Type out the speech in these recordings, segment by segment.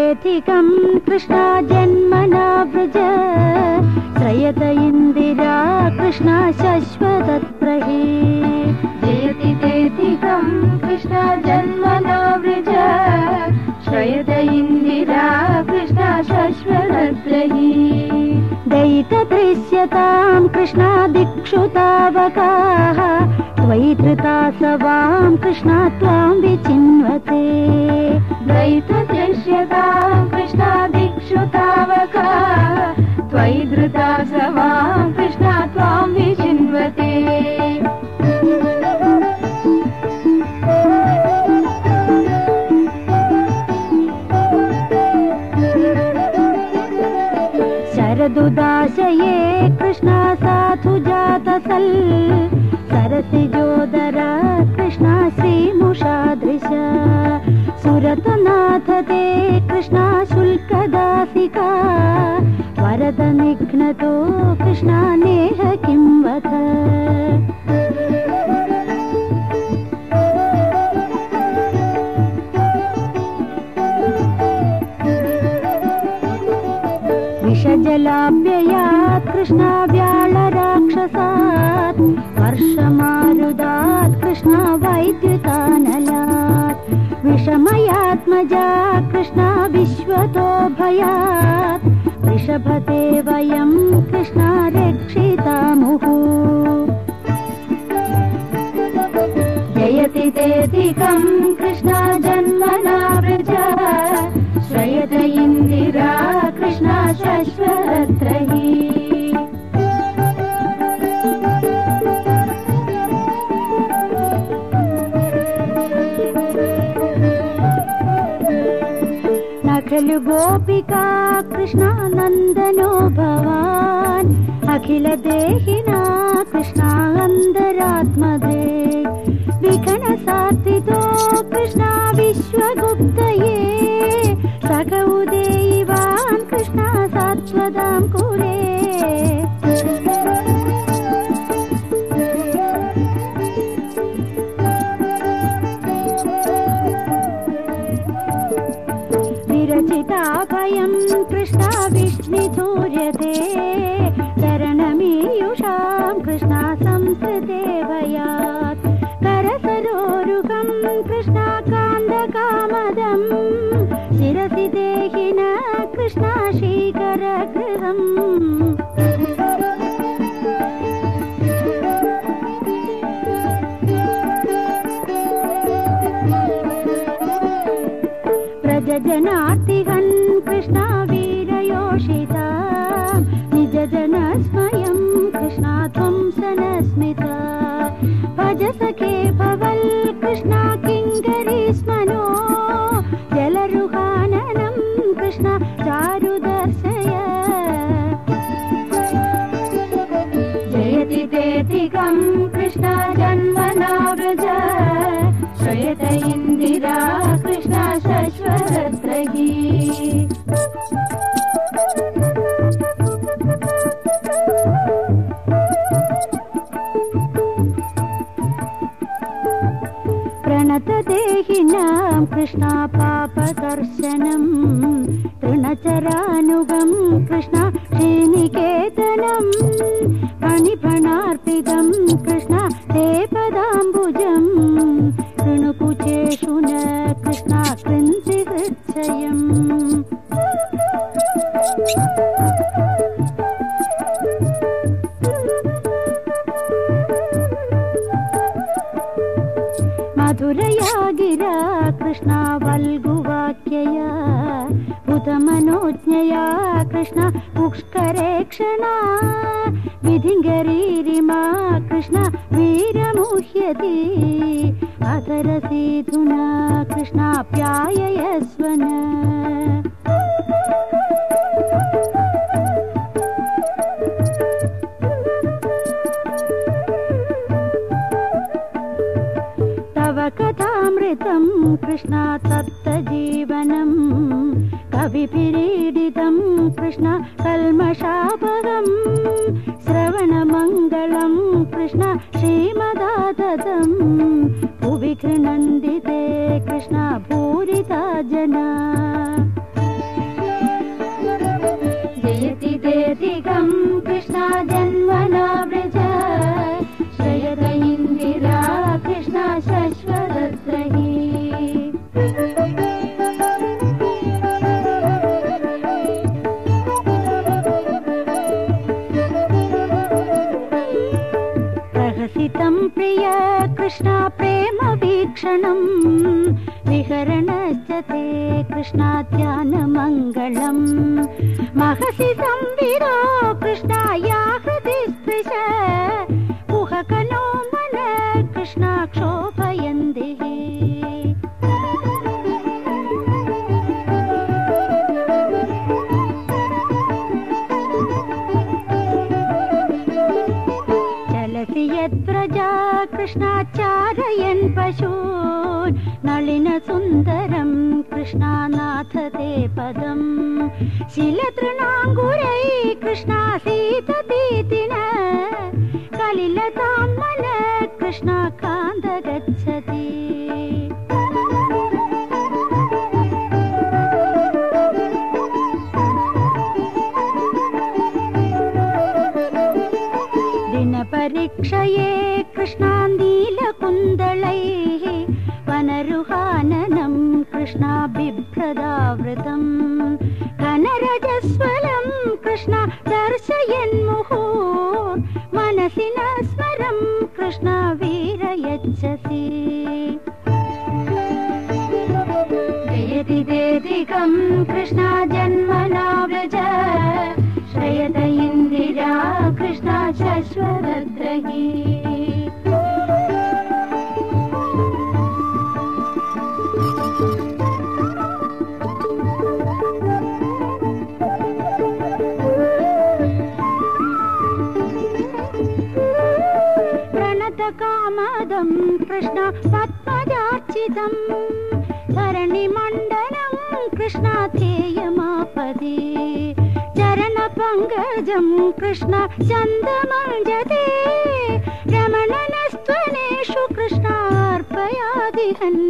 जयतितेऽधिकं कृष्णा जन्मना व्रज श्रयत इन्दिरा कृष्णा शश्वतत्रहि जयतितेऽधिकं कृष्णा जन्मना व्रज श्रयत इन्दिरा कृष्णा शश्वतत्रहि दयितदृश्यतां कृष्णा दिक्षु तावकाः त्वयि धृता सवां कृष्णा त्वां विचिन्वते दयितदृश्यतां कृष्णा दिक्षु तावकाः त्वयि धृता सवां कृष्णा त्वां विचिन्वते शरदुदाशये कृष्णा साधु जातसल् सरसिजोदरा कृष्णा श्रीमुषादृश सुरतनाथ ते कृष्णा शुल्कदासिका वरद निघ्नतो कृष्णा नेह किं वद विषजलाभ्ययात् कृष्णा व्याळराक्षसात् वर्षमारुदात् कृष्णा वैद्युतानलात् विषमयात्मजा कृष्णा विश्वतो भयात् वृषभते वयं कृष्णा रक्षितामुः जयतितेऽधिकं कृष्णा जन्मना व्रज श्रयत इन्दिरा कृष्णा शश्वतत्रहि न खलु गोपिका कृष्णा नन्दनो भवान् अखिल देहिना कृष्णा अन्तरात्मदे विघ्न सात्वितो कृष्णा विश्वगुप्तये सख उदेवान् कृष्णा सात्वतां कुले विरचिताभयं कृष्णा विष्णुधूर्यते चरणमीयुषां कृष्णा संस्कृते भयात् करसरोरुहं कृष्णा कान्दकामदं शिरसि देहिन कृष्णा श्रीकरगृहम् प्रजजनार्तिहन् कृष्णा वीरयोषिता निजजनस्मयं कृष्णा ध्वंसनस्मिता भज सखे भवल् कृष्णा किङ्करीस्मनो जलरुहाननं कृष्णा चारुदर्शय जयतितेऽधिकं कृष्णा जन्मना व्रज श्रयत इन्दिरा कृष्णा शश्वतत्रहि प्रणतदेहिनां कृष्णा पापकर्शनं तृणचरानुगं कृष्णा श्रीनिकेतनं फणिफणार्पितं कृष्णा ते पदाम्बुजं कृणुकुचेषु न कृष्णा कृन्ति हृच्छयम् मधुरया गिरा कृष्णा वल्गुवाक्यया भूतमनोज्ञया कृष्णा पुष्करेक्षणा विधिङ्गरीरिमा कृष्णा वीरमुह्यति अधरसीधुना कृष्णा प्याययस्वन तव कथामृतं कृष्णा तप्तजीवनं कविभिरीडितं कृष्णा कल्मषापहं श्रवणमङ्गलं कृष्णा श्रीमदाततं भुवि गृह्णन्ति ते कृष्णा भूरिता जना विदितं प्रिय कृष्ण प्रेम वीक्षणं विहरणश्च ते कृष्ण ध्यानमङ्गलम् महसि संविरो कृष्ण या हृदि स्पृश कुहकनो मन कृष्ण क्षोभयन्दिः चलति यद्व्रजा कृष्णाचारयन् पशून् नलिन सुन्दरं कृष्णानाथ ते पदम् शिलतृणाङ्गुरै कृष्णासीततीतिन कलिलतां मन कृष्णाकान्त गच्छति दिनपरीक्षये कृष्णान्दीलकुन्दलैः वनरुहाननं कृष्णा बिभ्रदावृतं कनरजस्वलं कृष्णा दर्शयन्मुहुः मनसि न स्मरं कृष्णा वीरयच्छसि जयति देदिकं कृष्णा जन्मना व्रज श्रयत इन्दिरा कृष्णा शश्वतद्रही प्रणतकामदं कृष्ण पद्मजार्चितं धरणिमण्डनं कृष्ण ध्येयमापदे चरणपङ्कजं कृष्ण चन्दमञ्जते रमणनस्त्वनेषु कृष्णार्पयादिहन्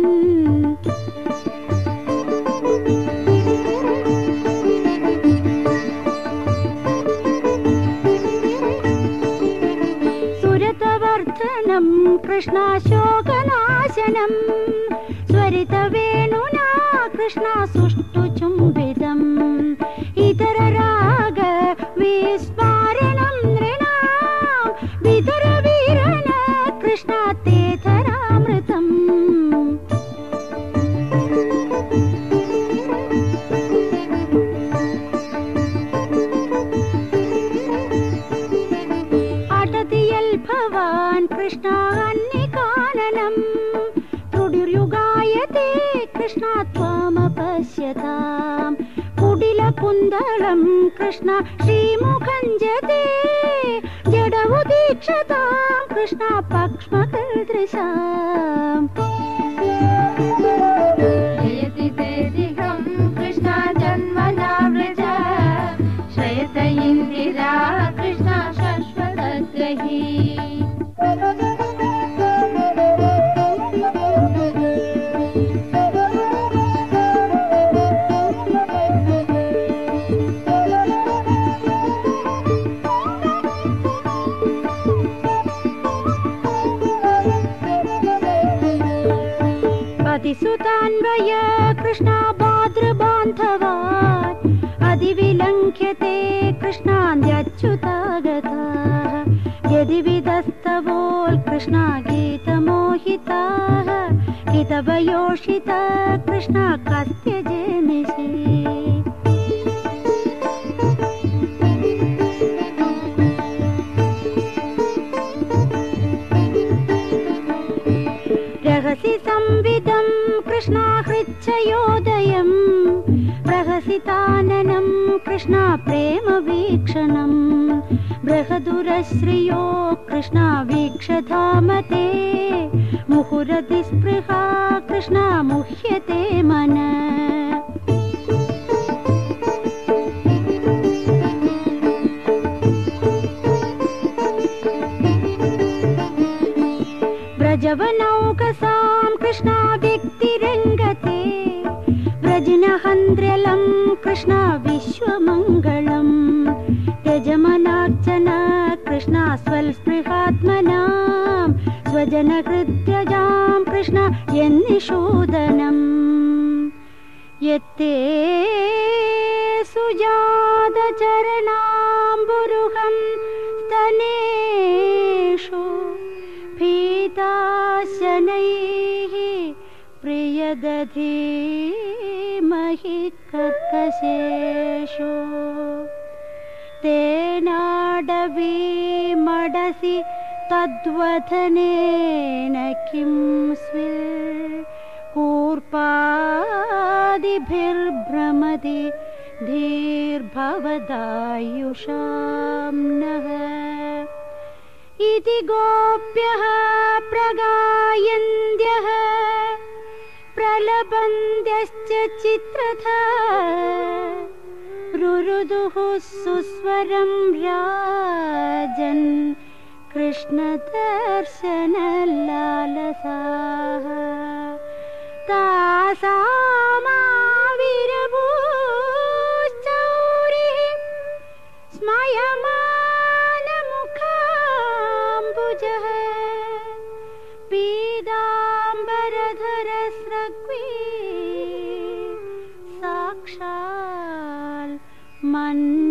सुरतवर्धनं कृष्णाशोकनाशनं स्वरितवेणुना कृष्णा सुष्ठुचुम्बितम् इतरराग विस्मारणं नृणां वितरवीरन कृष्णा तेतरामृतम् अटति यल्भवान् कृष्णा अन्निकाननं त्रुडिर्युगायते कृष्णा त्वामपश्यताम् कुटिलकुन्दलं कृष्ण श्रीमुखञ्जते जडवु दीक्षतां कृष्णा पक्ष्मकदृशाम् जयति देदिकं कृष्णा जन्मना व्रज श्रयत इन्दिरा कृष्णा शश्वतद्रही सुतान्वय कृष्णा भाद्रबान्धवान् अधिविलङ्घ्यते कृष्णान्द्यच्युतागताः यदि विदस्तवोल् कृष्णा गीतमोहिताः हितवयोषिता कृष्णा कस्य जेनिषि रहसि संविदं कृष्णा हृच्छयोदयं प्रहसिताननं कृष्णा प्रेम वीक्षणं बृहदुरश्रियो कृष्णा वीक्षधामते मुहुरतिस्पृहा कृष्णा मुह्यते मन व्रजवनौकसां कृष्णा व्यक्तिरङ्गते व्रजनहन्द्र्यलं कृष्णा विश्वमङ्गलम् त्यजमनार्चन कृष्णा स्वल्स्पृहात्मनां स्वजनहृद्यजां कृष्णा यन्निषूदनम् यत्ते सुजातचरणाम्बुरुहं स्तनेषु शनैः प्रियदधीमहि कर्कशेषु तेनाडवीमडसि तद्वथनेन किं कूर्पादिभिर्भ्रमति धीर्भवदायुषां नः इति गोप्यः प्रगायन्त्यः प्रलबन्त्यश्च चित्रथा रुरुदुः सुस्वरं राजन् कृष्णदर्शनलालसाः तासामाविरभूश्चौरिः स्मयमानमुखाम्बुजः पीताम्बरधरस्रग्वी साक्षात् मन्मथः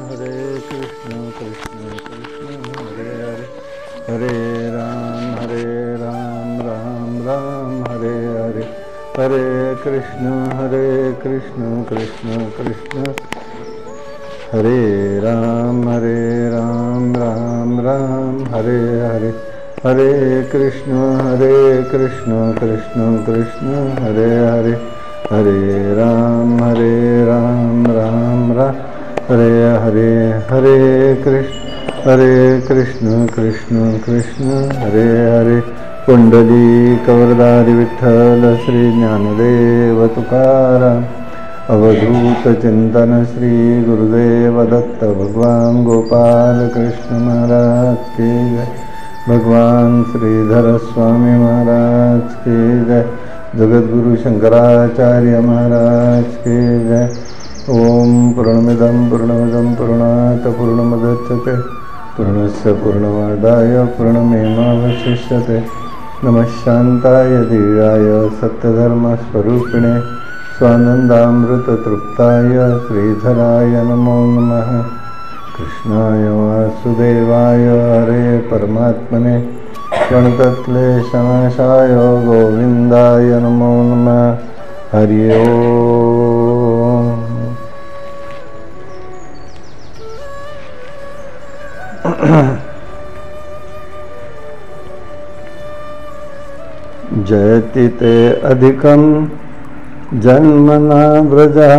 हरे कृष्ण कृष्ण कृष्ण हरे हरे हरे राम राम राम हरे हरे हरे कृष्ण कृष्ण कृष्ण हरे राम राम राम हरे हरे हरे कृष्ण कृष्ण कृष्ण हरे हरे हरे राम राम हरे हरे हरे कृष्ण कृष्ण कृष्ण हरे हरे कुंडली कवरदारी विठ्ठल श्री ज्ञानदेव तुकाराम अवधूत चिंतन श्री गुरुदेव दत्त भगवान गोपाल कृष्ण महाराज की जय। भगवान श्रीधर स्वामी महाराज की जय। जगद्गुरु शंकराचार्य महाराज की जय। ओम पूर्णमिदं पूर्णात् पूर्णमुदच्यते पूर्णस्य पूर्णमादाय पूर्णमेवावशिष्यते। नमः शान्ताय दिव्याय सत्यधर्मस्वरूपिणे स्वानन्दामृततृप्ताय श्रीधराय नमो नमः। कृष्णाय वासुदेवाय हरे परमात्मने प्रणतक्लेशनाशाय गोविन्दाय नमो नमः। हरि ओम। जयति ते अधिकं जन्मना व्रजा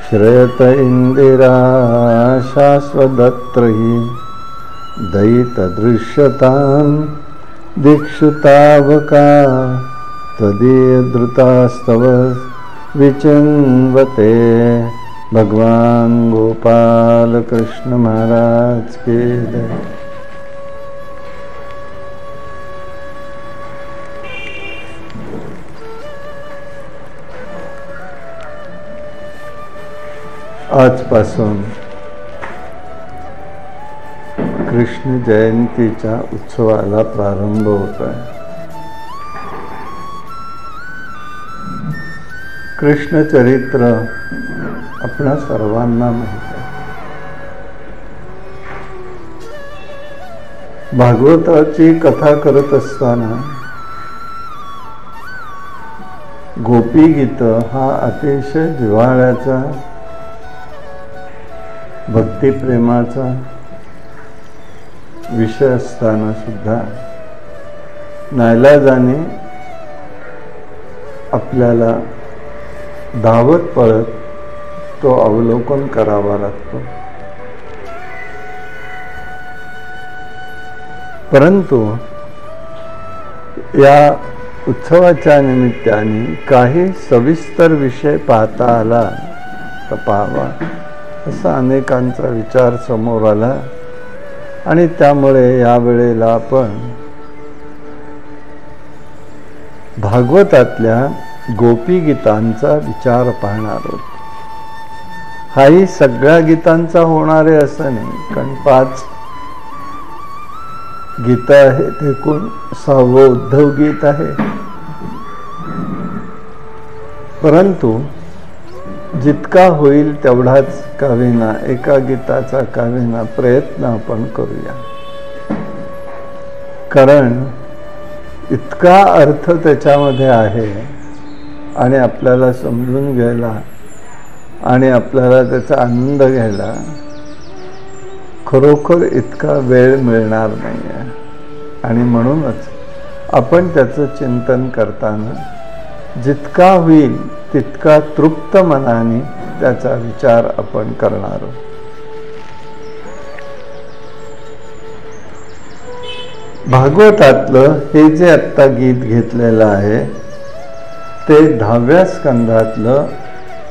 श्रयत इंदिरा शाश्वतत्रयी दयितदृश्यतां दिक्षुतावका त्वदीयधृतास्तव विचिन्वते। भगवान गोपाल कृष्ण महाराज के जय। आजपासून कृष्ण जयंतीच्या उत्सवाला प्रारंभ होत आहे। कृष्ण चरित्र आपल्या सर्वांना माहित आहे। भागवताची कथा करत असताना गोपी गीत हा अतिशय जिव्हाळ्याचा भक्तिप्रेमाचा विषय असताना सुद्धा नाईलाजाने आपल्याला धावत पळत तो अवलोकन करावा लागतो। परंतु या उत्सवाच्या निमित्ताने काही सविस्तर विषय पाहता आला तर पाहावा असा अनेकांचा विचार समोर आला आणि त्यामुळे या वेळेला आपण भागवतातल्या गोपी गीतांचा विचार पाहणार आहोत। हाही सगळ्या गीतांचा होणार आहे असं नाही, कारण 5 गीत आहेत, एकूण 6वं उद्धव गीत आहे परंतु जितका होईल तेवढाच कावीना, एका गीताचा कावीना प्रयत्न आपण करूया. कारण इतका अर्थ त्याच्यामध्ये आहे आणि आपल्याला समजून घ्यायला आणि आपल्याला त्याचा आनंद घ्यायला खरोखर इतका वेळ मिळणार नाही आहे. आणि म्हणूनच आपण त्याचं चिंतन करताना जितका होईल तितका तृप्त मनाने त्याचा विचार आपण करणार आहोत. भागवतातलं हे जे आत्ता गीत घेतलेलं आहे ते 10व्या स्कंदातलं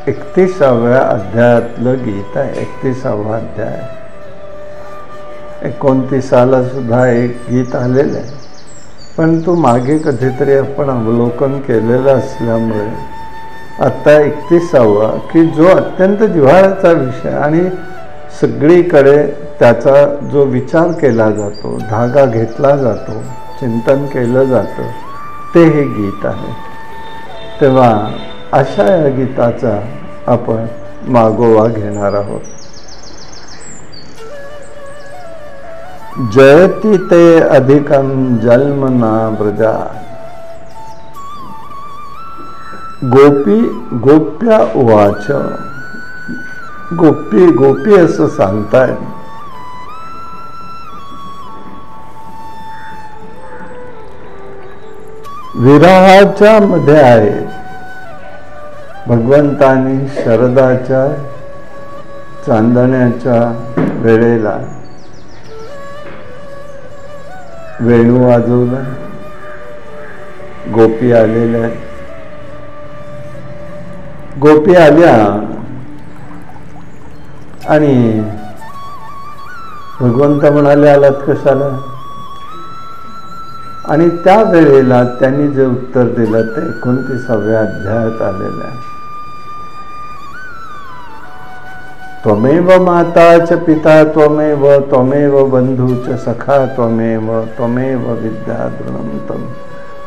31व्या अध्यायातलं गीत आहे. 31वा अध्याय. 29 सुद्धा एक गीत आलेलं आहे, पण तो मागे कधीतरी आपण अवलोकन केलेलं असल्यामुळे आत्ता 31वा, की जो अत्यंत जिव्हाळ्याचा विषय आणि सगळीकडे त्याचा जो विचार केला जातो, धागा घेतला जातो, चिंतन केलं जातं, ते हे गीत आहे. तेव्हा अशा या गीताचा आपण मागोवा घेणार आहोत. जयति ते अधिकं जन्म ना व्रजा, गोप्या उवाच. गोपी असं सांगताय. विरहाच्या मध्ये आहे. भगवंतानी शरदाच्या चांदण्याच्या वेळेला वेणू वाजवला. गोपी आलेल्या, गोपी आल्या आणि भगवंत म्हणाले आलात कशाला. आणि त्या वेळेला त्यांनी जे उत्तर दिलं ते 29व्या अध्यायात आलेलं आहे. त्वमेव माता च पिता त्वमेव, त्वमेव बंधू च सखा त्वमेव, त्वमेव विद्या दृढं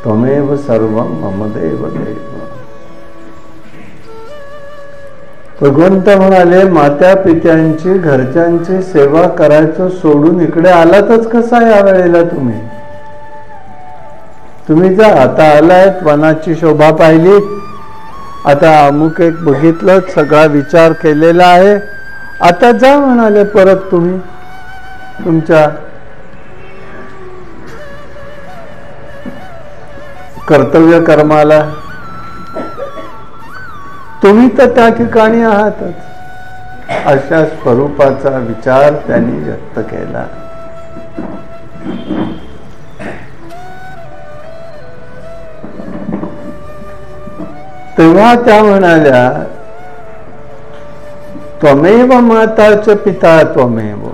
त्वमेव सर्वं मम देव देव. भगवंत म्हणाले मात्या पित्यांची, घरच्यांची सेवा करायचं सोडून इकडे आलातच कसा या वेळेला तुम्ही. तुम्ही जा, आता आलायत, वनाची शोभा पाहिली, आता अमुक एक बघितलं, सगळा विचार केलेला आहे, आता जा म्हणाले परत तुम्ही तुमच्या कर्तव्य कर्माला. तुम्ही तर त्या ठिकाणी आहातच. अशा स्वरूपाचा विचार त्यांनी व्यक्त केला. तेव्हा त्या म्हणाल्या त्वमेव माताच पिता त्वमेव.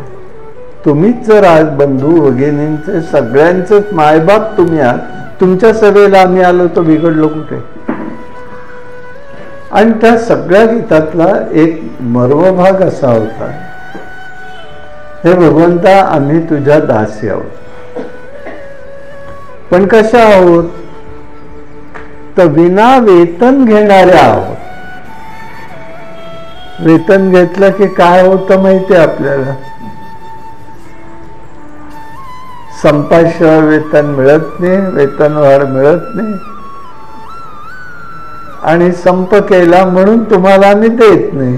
तुम्हीच जर आज बंधू भगिनींचे सगळ्यांचेच मायबाप तुम्ही आहात. तुमच्या सभेला आम्ही आलो तर बिघडलो कुठे. आणि त्या सगळ्या गीतातला एक मर्मभाग असा होता, हे भगवंता आम्ही तुझ्या दासी आहोत, पण कशा आहोत तर विना वेतन घेणाऱ्या आहोत. वेतन घेतलं की काय होतं माहिती आहे आपल्याला. संपाशिवाय वेतन मिळत नाही, वेतनवाढ मिळत नाही. आणि संप केला म्हणून तुम्हाला आम्ही देत नाही.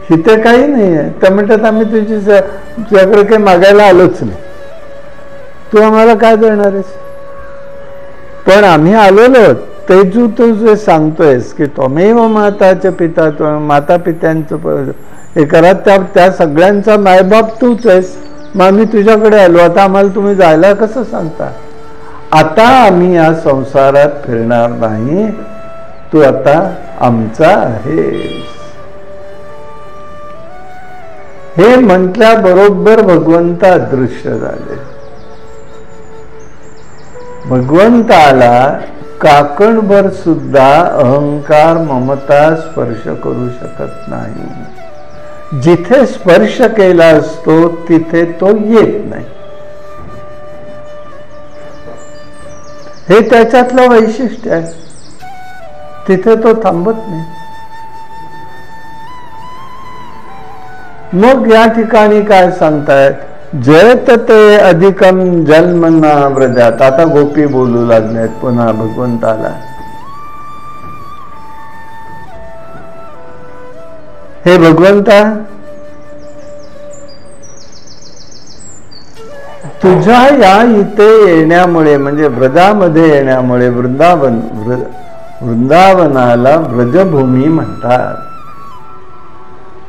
इथे काही नाही आहे. त्या म्हणतात आम्ही तुझ्याकडे काही मागायला आलोच नाही, तू आम्हाला काय देणार आहेस. पण आम्ही आलेलो ते तू जे सांगतोयस की त्वमेव माताच्या पिता, माता पित्यांचं हे करा, त्या सगळ्यांचा मायबाप तूच आहेस. मग आम्ही तुझ्याकडे आलो, आता आम्हाला तुम्ही जायला कसं सांगता. आता आम्ही या संसारात फिरणार नाही, तू आता आमचा आहेस. हे म्हटल्याबरोबर भगवंत अदृश्य झाले. भगवंताला काकणभर सुद्धा अहंकार ममता स्पर्श करू शकत नाही. जिथे स्पर्श केला असतो तिथे तो येत नाही. हे त्याच्यातलं वैशिष्ट्य आहे. तिथे तो थांबत नाही. मग या ठिकाणी काय सांगतायत, जयत ते अधिकम जन्मना व्रजात. आता गोपी बोलू लागल्यात पुन्हा भगवंताला. हे भगवंता, तुझ्या या इथे येण्यामुळे म्हणजे व्रजामध्ये येण्यामुळे वृंदावनाला व्रजभूमी म्हणतात.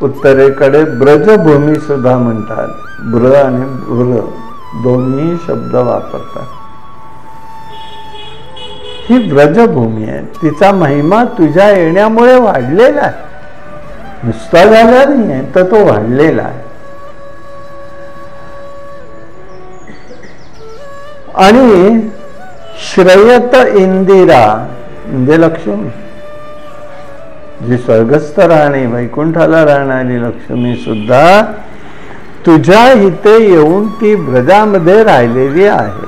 उत्तरेकडे ब्रजभूमी सुद्धा म्हणतात. ब्र आणि व्र दोन्ही शब्द वापरतात. ही व्रजभूमी आहे. तिचा महिमा तुझ्या येण्यामुळे वाढलेला आहे. नुसता झाला नाही आहे, तर तो वाढलेला आहे. आणि श्रयत इंदिरा म्हणजे लक्ष्मी, जी स्वर्गस्थ राहणे वैकुंठाला राहणारी लक्ष्मी सुद्धा तुझ्या इथे येऊन ती व्रजामध्ये राहिलेली आहे.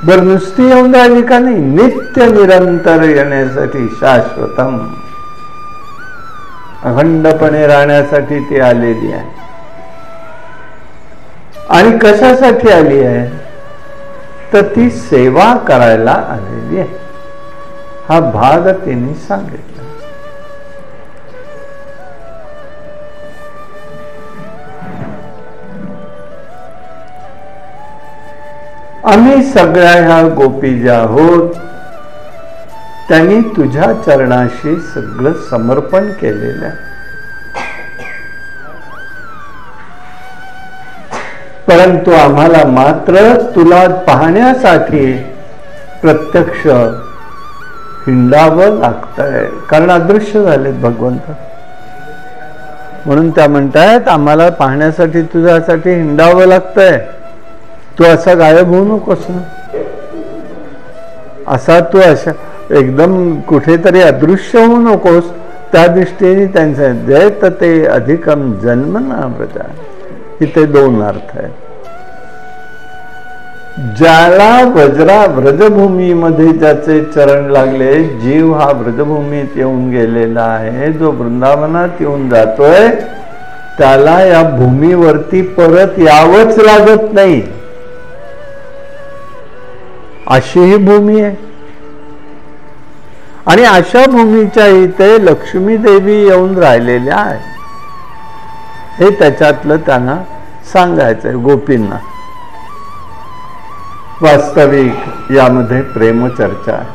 बर नुसती येऊन राहिली का नाही, नित्य निरंतर येण्यासाठी, शाश्वतम अखंडपणे राहण्यासाठी ती आलेली आहे. आणि कशासाठी आली आहे, तर ती सेवा करायला आलेली आहे. हा भाग तिने सांगितला. आम्ही सगळ्या ह्या गोपी ज्या आहोत त्यांनी तुझ्या चरणाशी सगळं समर्पण केलेलं आहे. परंतु आम्हाला मात्र तुला पाहण्यासाठी प्रत्यक्ष हिंडावं लागतंय, कारण अदृश्य झालेत भगवंत. म्हणून त्या म्हणतायत आम्हाला पाहण्यासाठी तुझ्यासाठी हिंडावं लागतंय. तू असा गायब होऊ नकोस ना, असा तू अशा एकदम कुठेतरी अदृश्य होऊ नकोस. त्या दृष्टीने त्यांचं जयत ते अधिकम जन्म ना व्रजा. इथे दोन अर्थ आहेत. ज्याला व्रजभूमीमध्ये ज्याचे चरण लागले, जीव हा व्रजभूमीत येऊन गेलेला आहे, जो वृंदावनात येऊन जातोय, त्याला या भूमीवरती परत यावंच लागत नाही. अशी ही भूमी आहे. आणि अशा भूमीच्या इथे लक्ष्मी देवी येऊन राहिलेल्या आहेत. हे त्याच्यातलं त्यांना सांगायचंय गोपींना. वास्तविक यामध्ये प्रेमचर्चा आहे.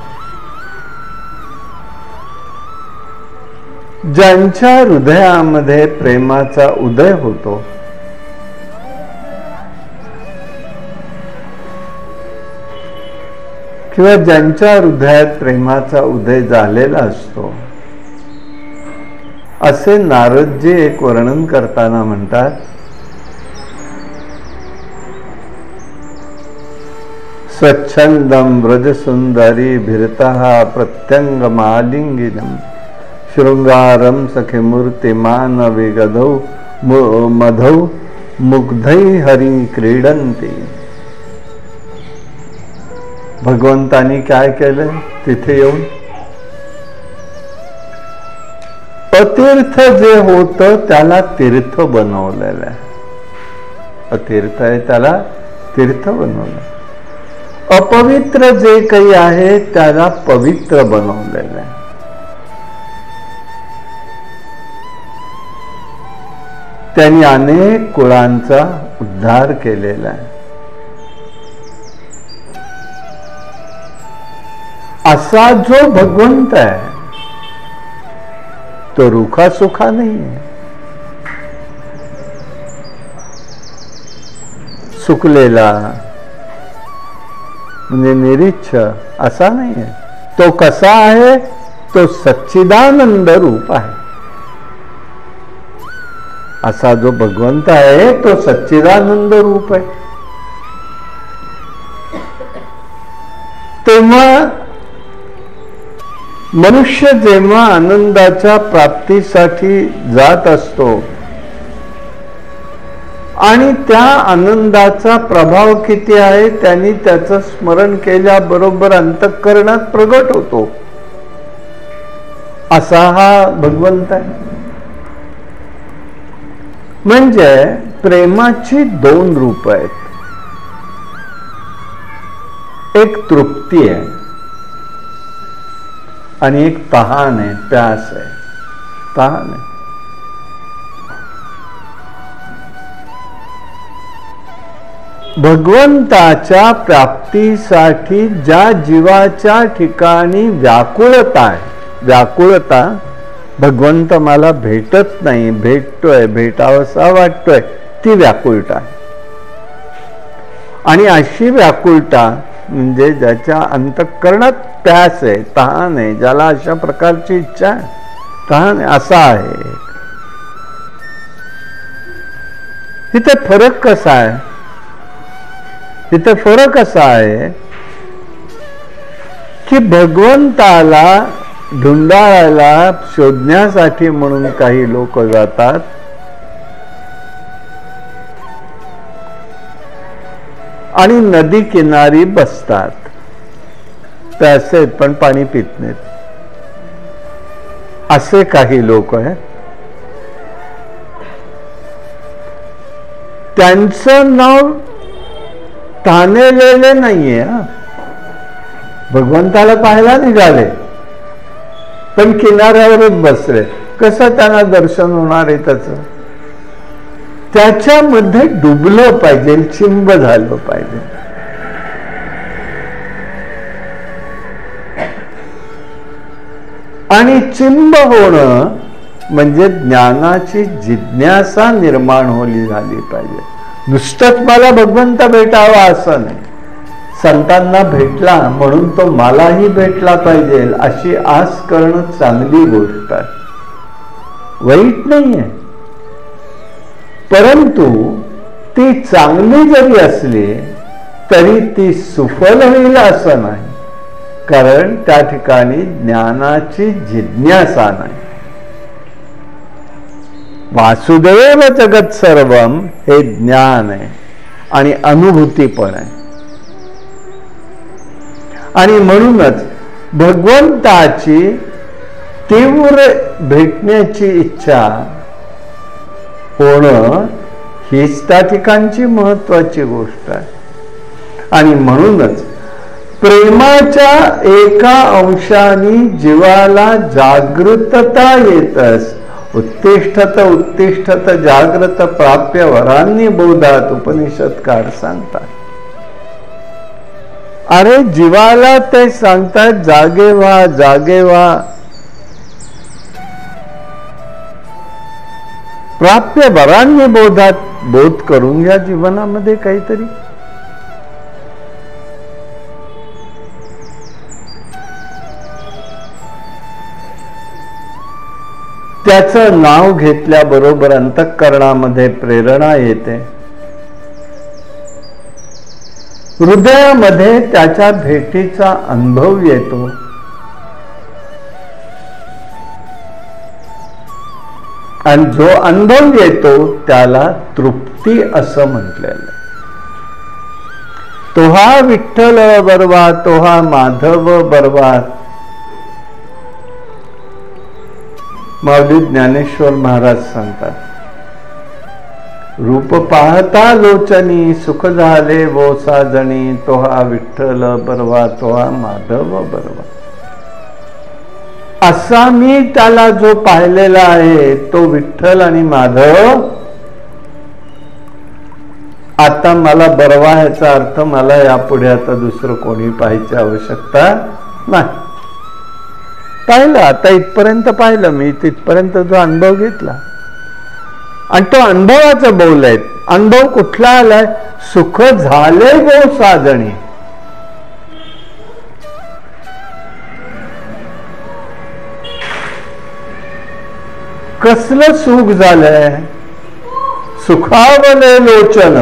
ज्यांच्या हृदयामध्ये प्रेमाचा उदय होतो, किंवा ज्यांच्या हृदयात प्रेमाचा उदय झालेला असतो, असे नारदजी एक वर्णन करताना म्हणतात, स्वच्छंदम व्रजसुंदरी भिरतः प्रत्यंगमालिंगिनम शृंगारम सखे मूर्तिमान विगधौ मधौ मुग्धै हरि क्रीडंती. भगवंतानी काय केलं तिथे येऊन, अतीर्थ जे होतं त्याला तीर्थ बनवलेलं आहे. अतीर्थ आहे त्याला तीर्थ बनवलं. अपवित्र जे काही आहे त्याला पवित्र बनवलेलं आहे. त्यांनी अनेक कुळांचा उद्धार केलेला आहे. असा जो भगवंत आहे तो रुखा सुखा नाही आहे, सुकलेला म्हणजे निरीच्छ असा नाही आहे. तो कसा आहे, तो सच्चिदानंद रूप आहे. असा जो भगवंत आहे तो सच्चिदानंद रूप आहे. तेव्हा मनुष्य जेव्हा आनंदाच्या प्राप्तीसाठी जात असतो, आणि त्या आनंदाचा प्रभाव किती आहे त्यांनी त्याचं स्मरण केल्याबरोबर अंतःकरणात प्रगट होतो. असा हा भगवंत आहे. म्हणजे प्रेमाची दोन रूप आहेत. एक तृप्ती आहे आणि एक तहान आहे, प्यास आहे. तहान आहे. भगवंताच्या प्राप्तीसाठी ज्या जीवाच्या ठिकाणी व्याकुळता आहे, व्याकुळता भगवंत मला भेटत नाही, भेटतोय, भेटावसा वाटतोय, ती व्याकुळता आहे. आणि अशी व्याकुळता म्हणजे ज्याच्या अंतःकरणात प्यास आहे, तहान आहे, ज्याला अशा प्रकारची इच्छा आहे, तहान आहे, असा आहे. इथे फरक कसा आहे? इथे फरक असा आहे की भगवंताला ढुंढाळायला शोधण्यासाठी म्हणून काही लोक जातात, आणि नदी किनारी बसतात. प्यासे आहेत पण पाणी पित नाहीत. असे काही लोक आहेत. त्यांचं नाव ताणलेले नाहीये. भगवंताला पाहायला निघाले पण किनाऱ्यावरच बसले. कसं त्यांना दर्शन होणार आहे त्याचं? त्याच्यामध्ये डुबलं पाहिजे, चिंब झालं पाहिजे. आणि चिंब होणं म्हणजे ज्ञानाची जिज्ञासा निर्माण झाली पाहिजे. नुसतंच मला भगवंत भेटावा असं नाही. संतांना भेटला म्हणून तो मलाही भेटला पाहिजे अशी आस करणं चांगली गोष्ट आहे, वाईट नाहीये. परंतु ती चांगली जरी असली तरी ती सुफल होईल असं नाही, कारण त्या ठिकाणी ज्ञानाची जिज्ञासा नाही. वासुदेव जगत सर्वम हे ज्ञान आहे आणि अनुभूती पण आहे. आणि म्हणूनच भगवंताची तीव्र भेटण्याची इच्छा होणं हीच त्या ठिकाणची महत्वाची गोष्ट आहे. आणि म्हणूनच प्रेमाच्या एका अंशाने जीवाला जागृतता येतच. उत्तिष्ठत उत्तिष्ठत जागृत प्राप्य वरांनी बोधात उपनिषदकार सांगतात. अरे जीवाला ते सांगतात जागे व्हा, जागे व्हा. प्राप्य वरांनी बोधात, बोध करून घ्या जीवनामध्ये काहीतरी. त्याचं नाव घेतल्याबरोबर अंतःकरणामध्ये प्रेरणा येते. हृदयामध्ये त्याच्या भेटीचा अनुभव येतो. आणि जो अनुभव येतो त्याला तृप्ती असं म्हटलेलं आहे. तो हा विठ्ठल बरवा, तो हा माधव बरवा. माऊली ज्ञानेश्वर महाराज सांगतात, रूप पाहता लोचनी सुख झाले वो साजणी. तो हा विठ्ठल बरवा, तो हा माधव बरवा. असा मी त्याला जो पाहिलेला आहे तो विठ्ठल आणि माधव. आता मला बरवा ह्याचा अर्थ मला यापुढे आता दुसरं कोणी पाहायची आवश्यकता नाही. पाहिलं, आता इथपर्यंत पाहिलं मी, तिथपर्यंत जो अनुभव घेतला. आणि तो अनुभवाचं बोल आहे. अनुभव कुठला आलाय? सुख झाले गो साजणी. कसलं सुख झालंय? सुखावले लोचन.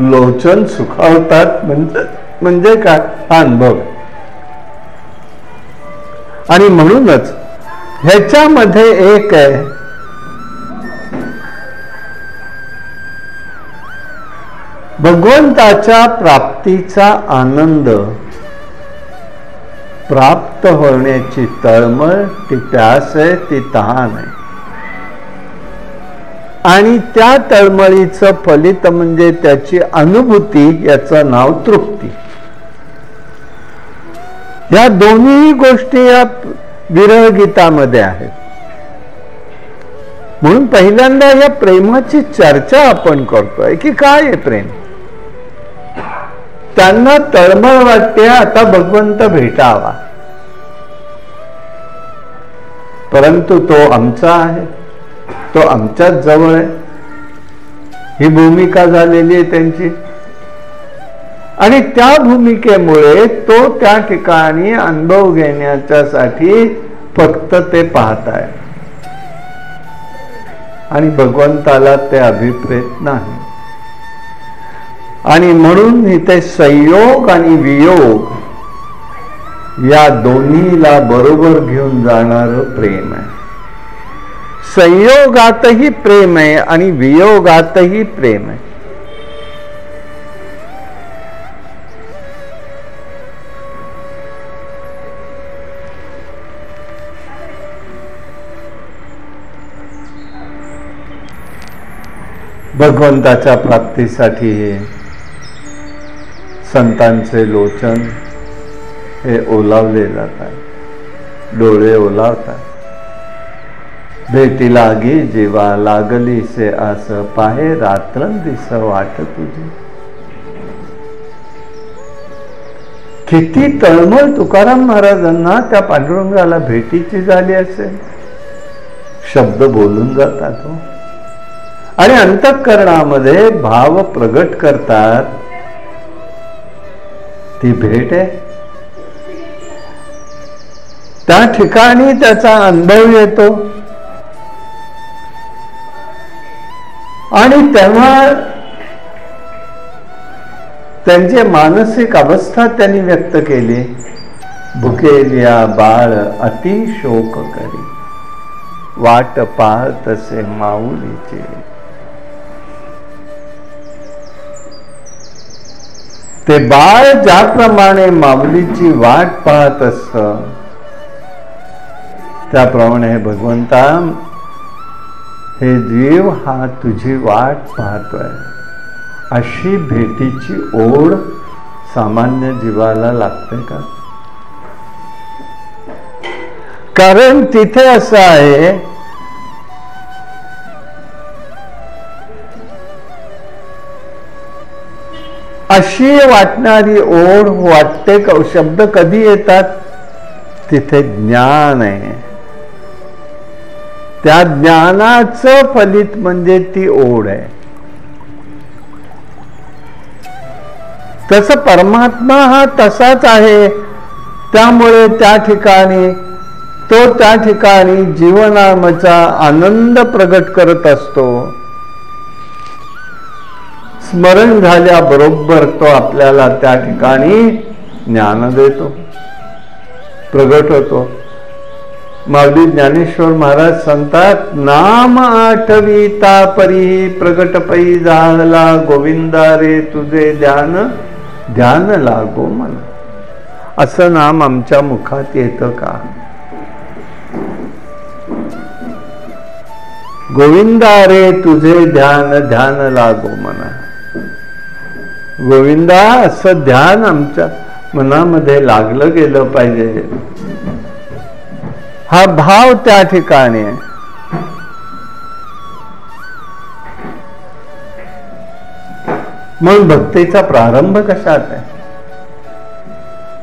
लोचन सुखावतात म्हणजे काय? हा अनुभव. आणि म्हणूनच ह्याच्यामध्ये एक आहे भगवंताच्या प्राप्तीचा आनंद, प्राप्त होण्याची तळमळ, ती प्यास आहे, ती तहान आहे. आणि त्या तळमळीचं फलित म्हणजे त्याची अनुभूती, याचं नाव तृप्ती. या दोन्ही गोष्टी या विरह गीतामध्ये आहेत. म्हणून पहिल्यांदा या प्रेमाची चर्चा आपण करतोय की काय आहे प्रेम. त्यांना तळमळ वाटते आता भगवंत भेटावा, परंतु तो आमचा आहे, तो आमच्याच जवळ आहे, ही भूमिका झालेली आहे त्यांची. आणि त्या भूमिकेमुळे तो त्या ठिकाणी अनुभव घेण्याच्यासाठी फक्त ते पाहत आहे आणि भगवंताला ते अभिप्रेत नाही. आणि म्हणून इथे संयोग आणि वियोग या दोन्हीला बरोबर घेऊन जाणारं प्रेम आहे. संयोगातही प्रेम आहे आणि वियोगातही प्रेम आहे. भगवंताच्या प्राप्तीसाठी संतांचे लोचन हे ओलावले जातात, डोळे ओलावतात. भेटी लागी जीवा लागली से आस, पाहे रात्रंदिस वाट तुझी. किती तळमळ तुकाराम महाराजांना त्या पांडुरंगाला भेटीची झाली असेल. शब्द बोलून जातात हो, आणि अंतःकरणामध्ये भाव प्रगट करतात. ती भेट आहे, त्या ठिकाणी त्याचा अनुभव येतो. आणि तेव्हा त्यांची मानसिक अवस्था त्यांनी व्यक्त केली. भुकेलिया बाळ अति शोक करी, वाट पाहत तसे माऊलीचे. ते बाळ ज्याप्रमाणे माऊलीची वाट पाहत असत, त्याप्रमाणे हे भगवंता, हे जीव हा तुझी वाट पाहतोय. अशी भेटीची ओढ सामान्य जीवाला लागते का? कारण तिथे असं आहे, अशी वाटणारी ओढ वाटते का? शब्द कधी येतात? तिथे ज्ञान आहे. त्या ज्ञानाचं फलित म्हणजे ती ओढ आहे. तसं परमात्मा हा तसाच आहे. त्यामुळे त्या ठिकाणी जीवनाचा आनंद प्रगट करत असतो. स्मरण झाल्याबरोबर तो आपल्याला त्या ठिकाणी ज्ञान देतो, प्रगट होतो. माऊली ज्ञानेश्वर महाराज सांगतात, नाम आठविता परी प्रगट पै झाला गोविंदा रे तुझे ध्यान, ध्यान लागो मला. असं नाम आमच्या मुखात येतं का? गोविंदा रे तुझे ध्यान, ध्यान लागो मना. गोविंदा असं ध्यान आमच्या मनामध्ये लागलं गेलं पाहिजे. हा भाव त्या ठिकाणी आहे. मग भक्तीचा प्रारंभ कशात आहे?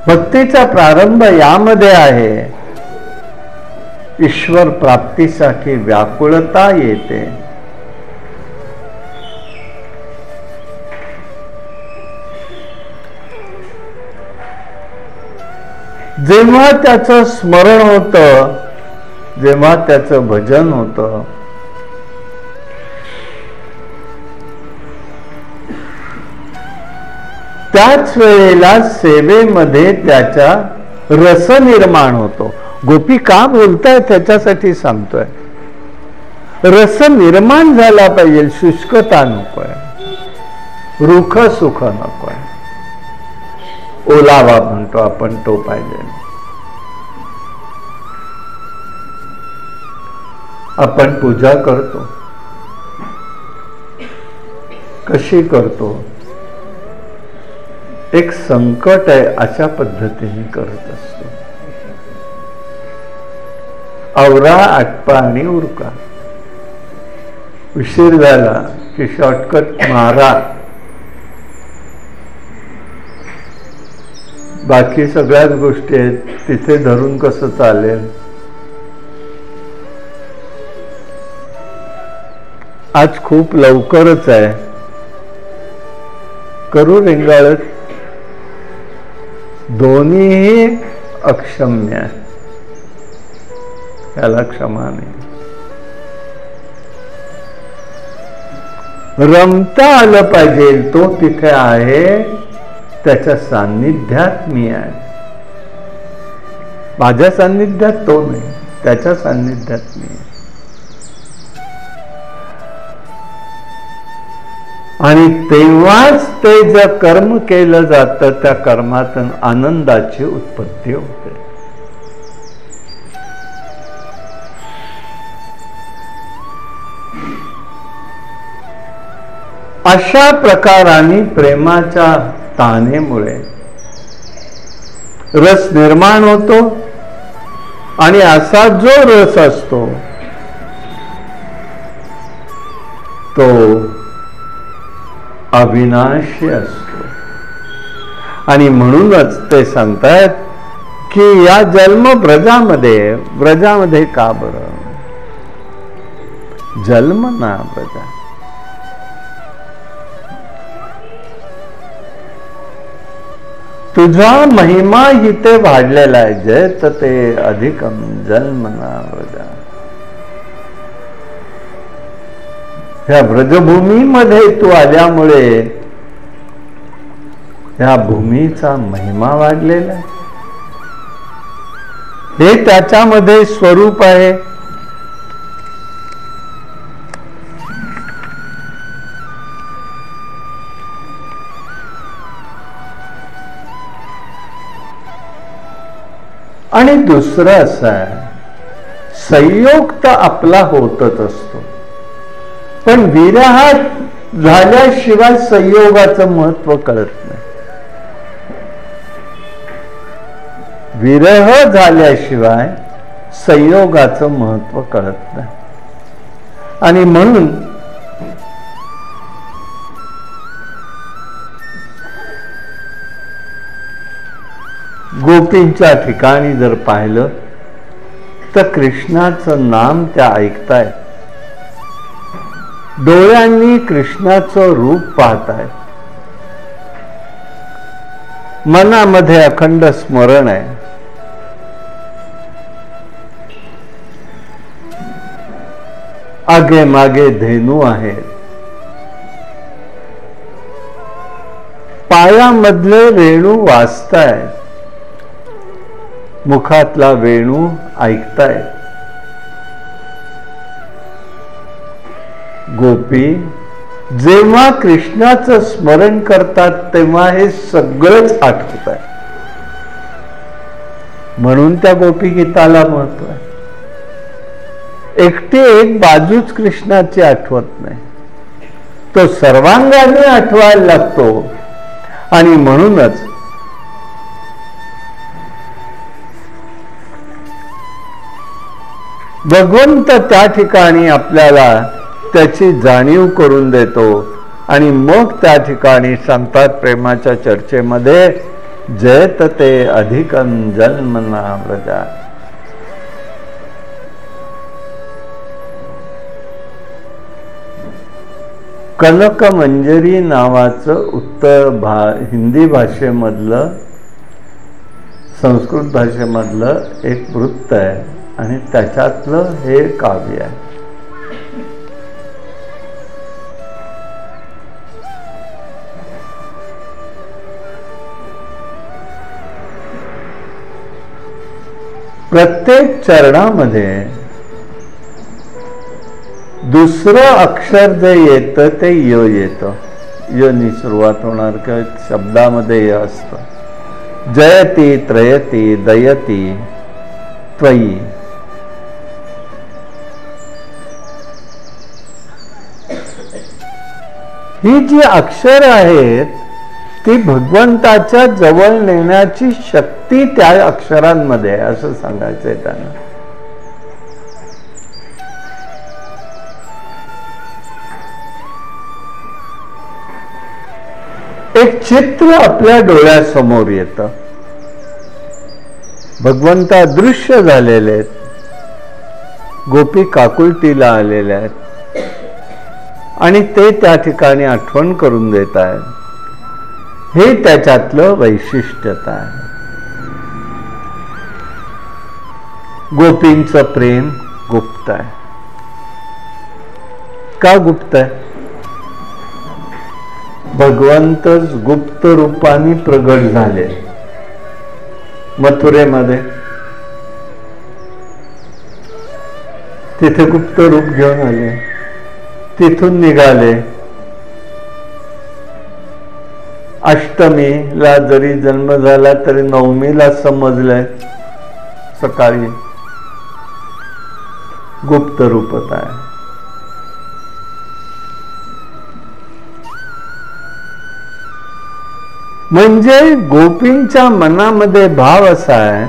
भक्तीचा प्रारंभ यामध्ये आहे, ईश्वर प्राप्तीसाठी व्याकुळता येते. जेव्हा त्याचं स्मरण होतं, जेव्हा त्याचं भजन होतं, त्याच वेळेला सेवेमध्ये त्याचा रस निर्माण होतो. गोपी का बोलताय त्याच्यासाठी सांगतोय. रस निर्माण झाला पाहिजे, शुष्कता नकोय. रुख सुख नको आहे. ओलावा म्हणतो आपण तो पाहिजे. आपण पूजा करतो, कशी करतो? एक संकट आहे अशा पद्धतीने करत असतो. आवरा, आटपा आणि उरका. उशीर झाला की शॉर्टकट मारा. बाकी सगळ्याच गोष्टी आहेत, तिथे धरून कसं चालेल? आज खूप लवकरच आहे, करू रेंगाळत. दोन्हीही अक्षम्य आहे, त्याला क्षमा नाही. रमता आलं पाहिजे, तो तिथे आहे, त्याच्या सान्निध्यात मी आहे. माझ्या सान्निध्यात तो नाही, त्याच्या सान्निध्यात मी आहे. आणि तेव्हाच ते जे कर्म केलं जातं त्या कर्मातून आनंदाची उत्पत्ती होते. अशा प्रकाराने प्रेमाच्या तानेमुळे रस निर्माण होतो आणि असा जो रस असतो तो अविनाशी असतो. आणि म्हणूनच ते सांगतात की या जन्म व्रजामध्ये का बरं? जन्म ना व्रजा. तुझा महिमा इथे वाढलेला आहे, जयत ते अधिकम जन्म ना व्रजा. ह्या व्रजभूमीमध्ये तू आल्यामुळे ह्या भूमीचा महिमा वाढलेला आहे. हे त्याच्यामध्ये स्वरूप आहे. आणि दुसरं असं आहे, संयोग तर आपला होतच असतो, पण विरहात झाल्याशिवाय संयोगाचं महत्व कळत नाही. विरह झाल्याशिवाय संयोगाचं महत्व कळत नाही. आणि म्हणून गोपींच्या ठिकाणी जर पाहिलं तर कृष्णाचं नाम त्या ऐकतायत, डोळ्यांनी कृष्णाचं रूप पाहतायत, मनामध्ये अखंड स्मरण आहे. आगे मागे धेनू आहेत, पायामधले रेणू वाजतायत, मुखातला वेणू ऐकतायत. गोपी जेव्हा कृष्णाचं स्मरण करतात तेव्हा हे सगळंच आठवत आहे. म्हणून त्या गोपी गीताला महत्व आहे. एकटी एक बाजूच कृष्णाची आठवत नाही, तो सर्वांगाने आठवायला लागतो. आणि म्हणूनच भगवंत त्या ठिकाणी आपल्याला त्याची जाणीव करून देतो. आणि मग त्या ठिकाणी सांगतात प्रेमाच्या चर्चेमध्ये, जयत ते अधिकं जन्मना व्रजा. कनक मंजरी नावाचं हिंदी भाषेमधलं, संस्कृत भाषेमधलं एक वृत्त आहे आणि त्याच्यातलं हे काव्य आहे. प्रत्येक चरणामध्ये दुसरं अक्षर जे येतं ते य येतं. यनी सुरुवात होणार किंवा शब्दामध्ये य असतं. जयती त्रयती दयती त्वयी. ही जी अक्षर आहेत ती भगवंताच्या जवळ नेण्याची शक्ती त्या अक्षरांमध्ये आहे असं सांगायचंय त्यांना. एक चित्र आपल्या डोळ्यासमोर येतं. भगवंत अदृश्य झालेले आहेत, गोपी काकुळतीला आलेल्या आहेत आणि ते त्या ठिकाणी आठवण करून देत आहेत. हे त्याच्यातलं वैशिष्ट्यता आहे. गोपींचं प्रेम गुप्त आहे. का गुप्त आहे? भगवंतच गुप्त रूपाने प्रगट झाले मथुरेमध्ये. तिथे गुप्त रूप घेऊन आले, तिथून निघाले. अष्टमीला जरी जन्म झाला तरी नवमीला समजलंय सकाळी गुप्त रूपत आहे. म्हणजे गोपींच्या मनामध्ये भाव असा आहे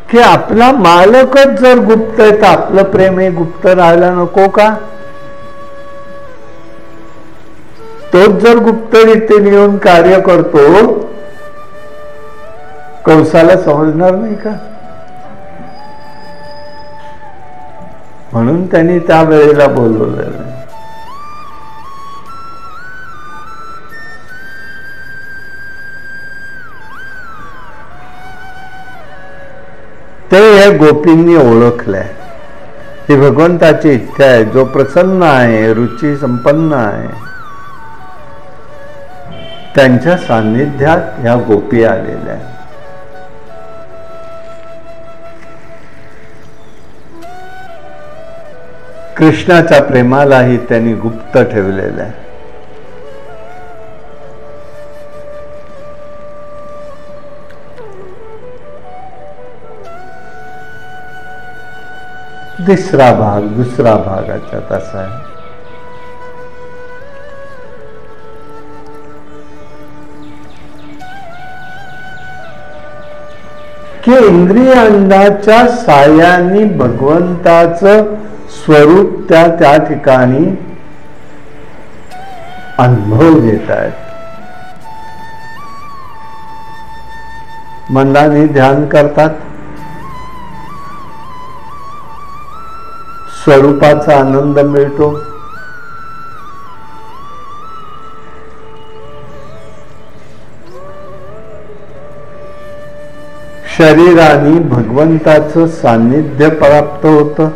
की आपला मालकच जर गुप्त आहे तर आपलं प्रेम हे गुप्त राहायला नको का? तोच जर गुप्त रीतीने येऊन कार्य करतो कंसाला समजणार नाही का? म्हणून त्यांनी त्या वेळेला बोलवलेलं. ते या गोपींनी ओळखलंय. ही भगवंताची इच्छा आहे. जो प्रसन्न आहे, रुची संपन्न आहे, त्यांच्या सान्निध्यात ह्या गोपी आलेल्या आहेत. कृष्णाच्या प्रेमालाही त्यांनी गुप्त ठेवलेलं आहे. दुसरा भागाच्यात असा आहे की इंद्रियांच्या साह्याने भगवंताचं स्वरूप त्या ठिकाणी अनुभव घेत आहेत. मनाने ध्यान करतात, स्वरूपाचा आनंद मिळतो. शरीराने भगवंताचं सान्निध्य प्राप्त होतं.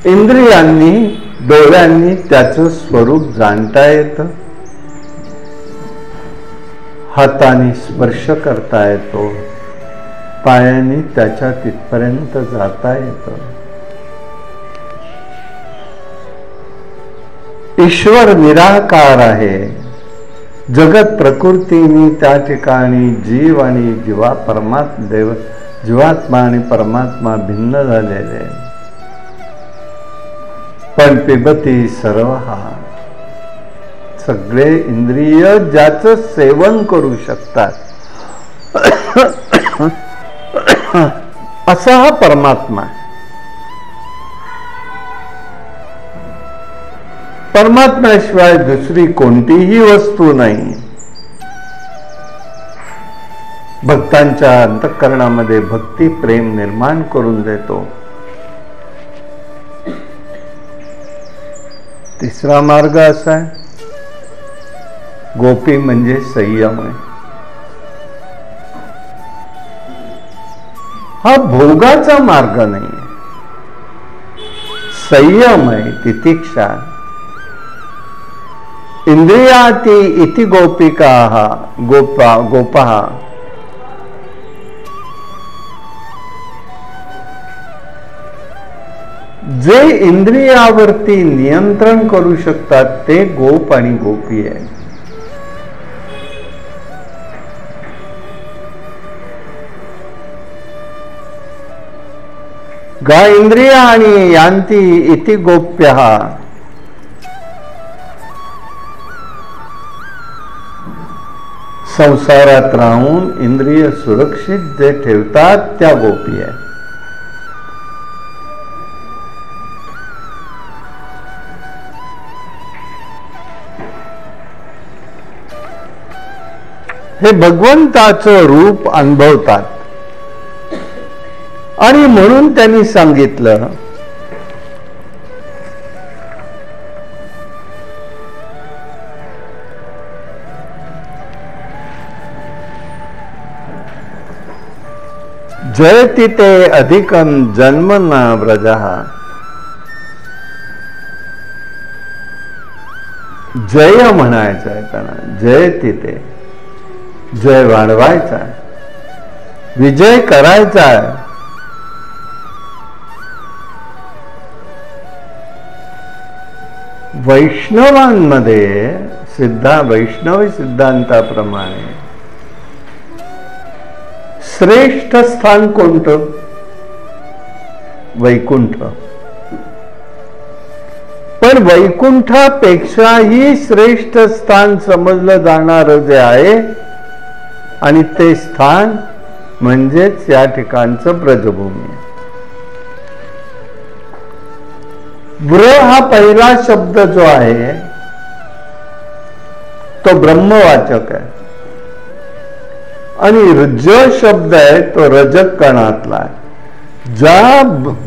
इंद्रियांनी डोळ्यांनी त्याचं स्वरूप जाणता येतं. हाताने स्पर्श करता येतो, पायाने त्याच्या तिथपर्यंत जाता येतं. ईश्वर निराकार आहे. जगत प्रकृतीने त्या ठिकाणी जीव आणि जीवात्मा आणि परमात्मा भिन्न झालेले. पण पिबती सर्व हा, सगळे इंद्रिय ज्याचं सेवन करू शकतात असा हा परमात्मा आहे. परमात्म्याशिवाय दुसरी कोणतीही वस्तू नाही. भक्तांच्या अंतःकरणामध्ये भक्ती प्रेम निर्माण करून देतो. तिसरा मार्ग असा आहे, गोपी म्हणजे संयम आहे. हा भोगाचा मार्ग नाही, संयम आहे, तितिक्षा. इंद्रियाती इति गोपिका गोपा जे इंद्रियावरती नियंत्रण करू शकतात ते गोप आणि गोपी आहे. गा इंद्रियाणि यान्ति इति गोप्यः. संसारात राहून इंद्रिय सुरक्षित जे ठेवतात त्या गोपी आहे. हे भगवंताचं रूप अनुभवतात आणि म्हणून त्यांनी सांगितलं जयति ते अधिकं जन्म न व्रजः. जय म्हणायचं आहे त्यांना. जयति ते जय वाढवायचा आहे, विजय करायचा आहे. वैष्णवांमध्ये वैष्णव सिद्धांताप्रमाणे श्रेष्ठ स्थान कोणतं? वैकुंठ. पण वैकुंठापेक्षाही श्रेष्ठ स्थान समजलं जाणारं जे आहे आणि ते स्थान म्हणजेच या ठिकाणचं ब्रजभूमी. व्र हा पहिला शब्द जो आहे तो ब्रह्मवाचक आहे आणि ज शब्द आहे तो रजक कणातला आहे. ज्या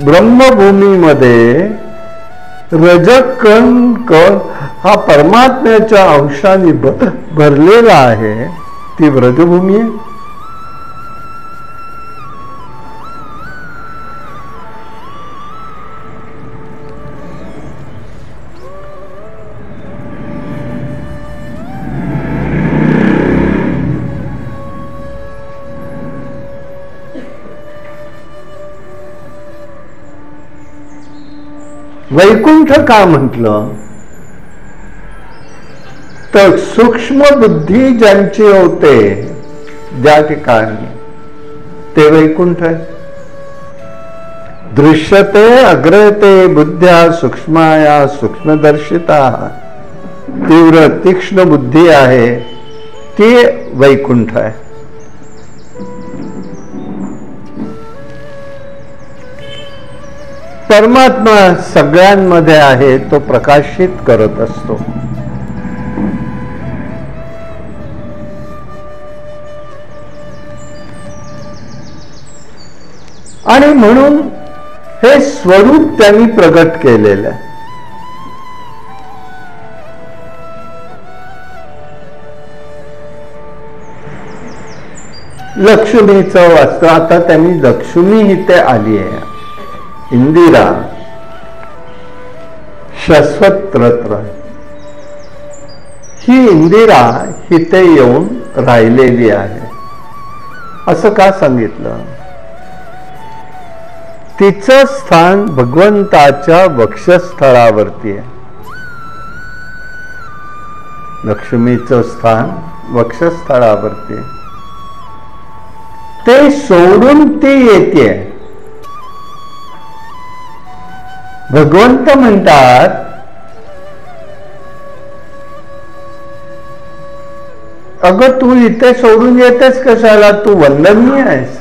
ब्रह्मभूमीमध्ये रजक कण हा परमात्म्याच्या अंशाने भरलेला आहे ती व्रजभूमी आहे. वैकुंठ का म्हटलं तर सूक्ष्म बुद्धी ज्यांची होते ज्या ठिकाणी ते वैकुंठ आहे. दृश्यते अग्रते बुद्ध्या सूक्ष्माया सूक्ष्मदर्शिता. तीव्र तीक्ष्ण बुद्धी आहे ती वैकुंठ आहे. परमात्मा सगळ्यांमध्ये आहे, तो प्रकाशित करत असतो. आणि म्हणून हे स्वरूप त्यांनी प्रगट केलेलं आहे. लक्ष्मीचं वास्तव आता त्यांनी लक्ष्मी इथे आली आहे. इंदिरा शश्वत्रत्र ही इंदिरा इथे येऊन राहिलेली आहे. असं का सांगितलं? तिचं स्थान भगवंताच्या वक्षस्थळावरती आहे. लक्ष्मीचं स्थान वक्षस्थळावरती आहे. ते सोडून ती येते. भगवंत म्हणतात अगं तू इथे सोडून येतेस कशाला? तू वंदनीय आहेस.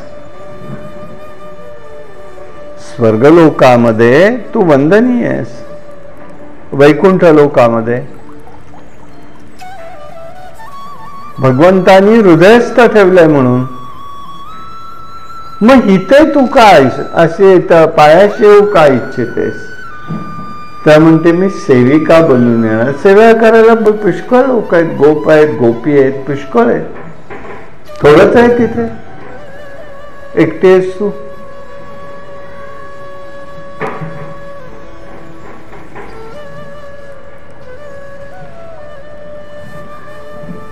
स्वर्गलोकामध्ये तू वंदनीय आहेस. वैकुंठ लोकामध्ये भगवंतानी हृदयस्थ ठेवलंय म्हणून. मग इथे तू काय असे पायाशी का इच्छितेस? त्या म्हणते मी सेविका बनून येणार. सेवा करायला पुष्कळ लोक आहेत, गोप आहेत, गोपी आहेत, पुष्कळ आहेत. थोडंच आहे तिथे. एकटी आहेस तू.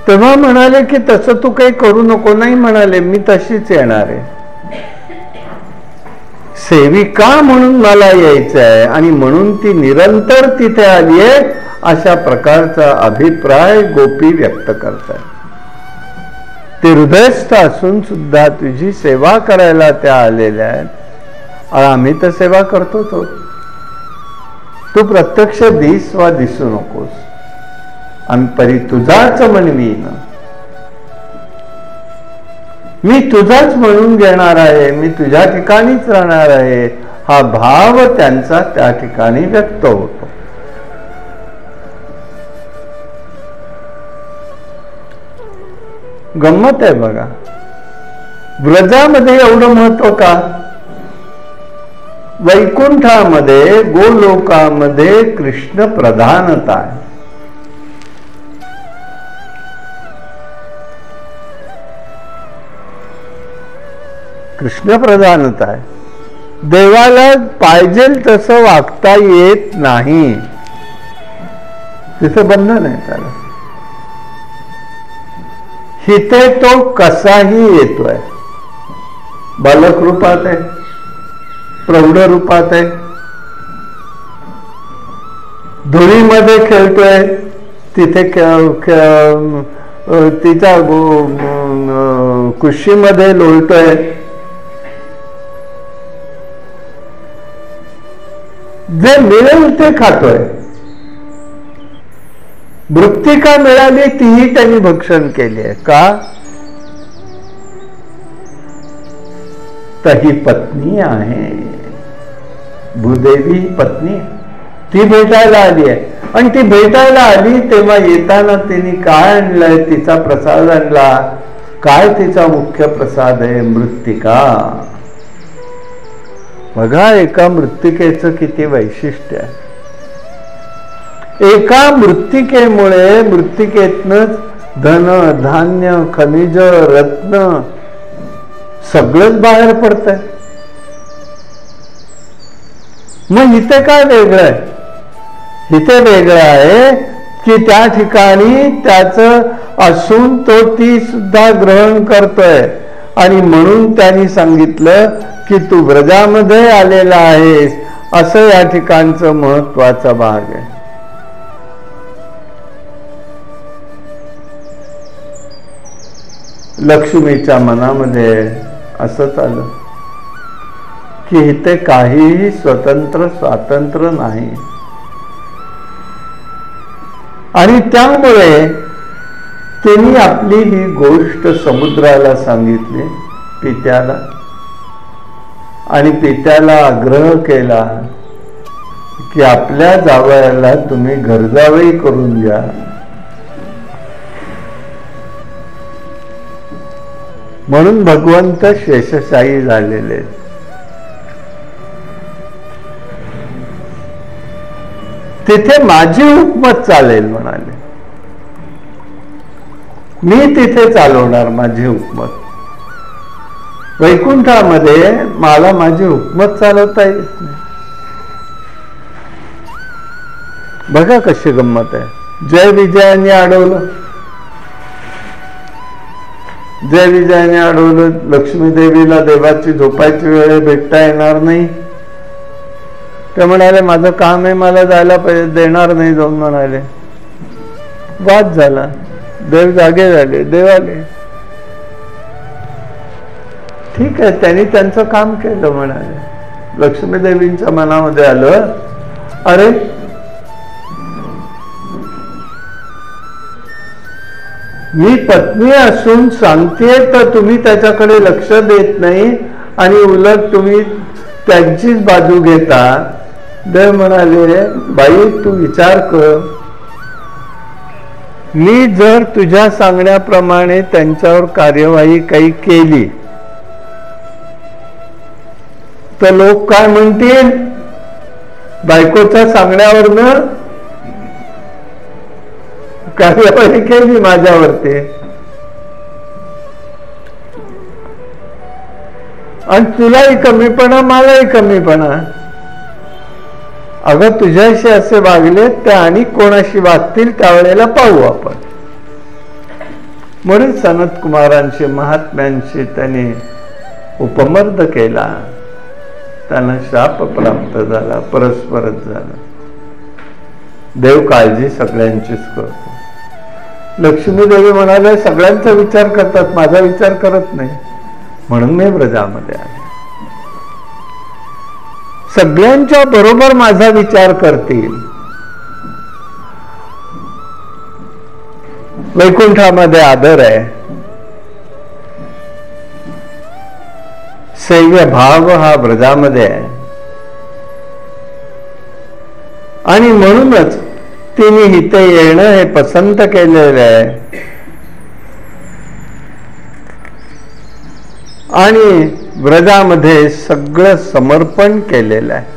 तेव्हा म्हणाले की तसं तू काही करू नको. नाही म्हणाले, मी तशीच येणार आहे. सेविका म्हणून मला यायचं आहे आणि म्हणून ती निरंतर तिथे आली आहे, अशा प्रकारचा अभिप्राय गोपी व्यक्त करतात. ते हृदयस्थ असून सुद्धा तुझी सेवा करायला त्या आलेल्या आहेत. आम्ही तर सेवा करतोच आहोत. तू प्रत्यक्ष दिस वा दिसू नकोस, आम्ही परी तुझाच म्हणवीन. मी तुझाच म्हणून घेणार आहे, मी तुझ्या ठिकाणीच राहणार आहे, हा भाव त्यांचा त्या ठिकाणी व्यक्त होतो. गंमत आहे बघा, व्रजामध्ये एवढं महत्व का? वैकुंठामध्ये गोलोकामध्ये कृष्ण प्रधानता आहे. कृष्ण प्रधानता आहे. देवाला पाहिजे तसं वागता येत नाही, तिथे बंधन आहे त्याला. इथे तो कसाही येतोय, बालक रूपात आहे, प्रौढ रूपात आहे, धुळीमध्ये खेळतोय, तिथे तिच्या कुशीमध्ये लोळतोय, जे मिळेल ते खातोय. मृत्तिका मिळाली तीही त्यांनी भक्षण केली आहे. का? तर ही पत्नी आहे, भूदेवी पत्नी, ती भेटायला आली आहे. आणि ती भेटायला आली तेव्हा येताना तिने काय आणलंय? तिचा प्रसाद आणला. काय तिचा मुख्य प्रसाद आहे? मृत्तिका. बघा एका मृत्तिकेचं किती वैशिष्ट्य आहे. एका मृत्तिकेमुळे मृत्तिकेतनच धन धान्य खनिज रत्न सगळंच बाहेर पडतंय. मग इथे काय वेगळं आहे? इथे वेगळं आहे की त्या ठिकाणी त्याचं असून तो ती सुद्धा ग्रहण करतोय. आणि म्हणून त्यांनी सांगितलं की तू व्रजामध्ये आलेला आहेस, असं या ठिकाणचं महत्वाचा भाग आहे. लक्ष्मीच्या मनामध्ये असंच आलं की इथे काहीही स्वातंत्र्य नाही. आणि त्यामुळे त्यांनी आपली ही गोष्ट समुद्राला सांगितली, पित्याला. आणि पित्याला आग्रह केला की आपल्या जावयाला तुम्ही घरजावई करून घ्या. म्हणून भगवंत शेषशाही झालेले. तिथे माझी हुकमत चालेल म्हणाले. मी तिथे चालवणार माझी हुकमत. वैकुंठामध्ये मला माझी हुकमत चालवता येत नाही. बघा कशी गंमत आहे. जय विजयाने अडवलं, जय विजयाने अडवलं. लक्ष्मी देवीला देवाची झोपायची वेळ भेटता येणार नाही. ते म्हणाले माझं काम आहे, मला जायला पाहिजे, देणार नाही जाऊन म्हणाले. वाद झाला. देव जागे झाले, देव आले. ठीक आहे, त्यांनी त्यांचं काम केलं म्हणाले. लक्ष्मी देवींच्या मनामध्ये आलं, अरे मी पत्नी असून सांगते तर तुम्ही त्याच्याकडे लक्ष देत नाही आणि उलट तुम्ही त्यांचीच बाजू घेता. देव म्हणाले बाई तू विचार कर, मी जर तुझ्या सांगण्याप्रमाणे त्यांच्यावर कार्यवाही काही केली तर लोक काय म्हणतील? बायकोच्या सांगण्यावरनं कार्यवाही केली माझ्यावरती, आणि तुलाही कमीपणा मलाही कमीपणा. अगं तुझ्याशी असे वागले ते आणि कोणाशी वागतील त्यावेळेला पाहू आपण. म्हणून सनत कुमारांशी महात्म्यांशी त्यांनी उपमर्द केला. त्यांना शाप प्राप्त झाला, परस्परच झाला. देव काळजी सगळ्यांचीच करतो. लक्ष्मी देवी म्हणाले, सगळ्यांचा विचार करतात, माझा विचार करत नाही, म्हणून मी ब्रजामध्ये आले. सगळ्यांच्या बरोबर माझा विचार करतील. वैकुंठामध्ये आदर आहे, सेव्य भाव हा ब्रजामध्ये आहे. आणि म्हणूनच तिने इथे येणं हे पसंत केलेलं आहे. आणि ब्रजामध्ये सगळं समर्पण केलेलं आहे.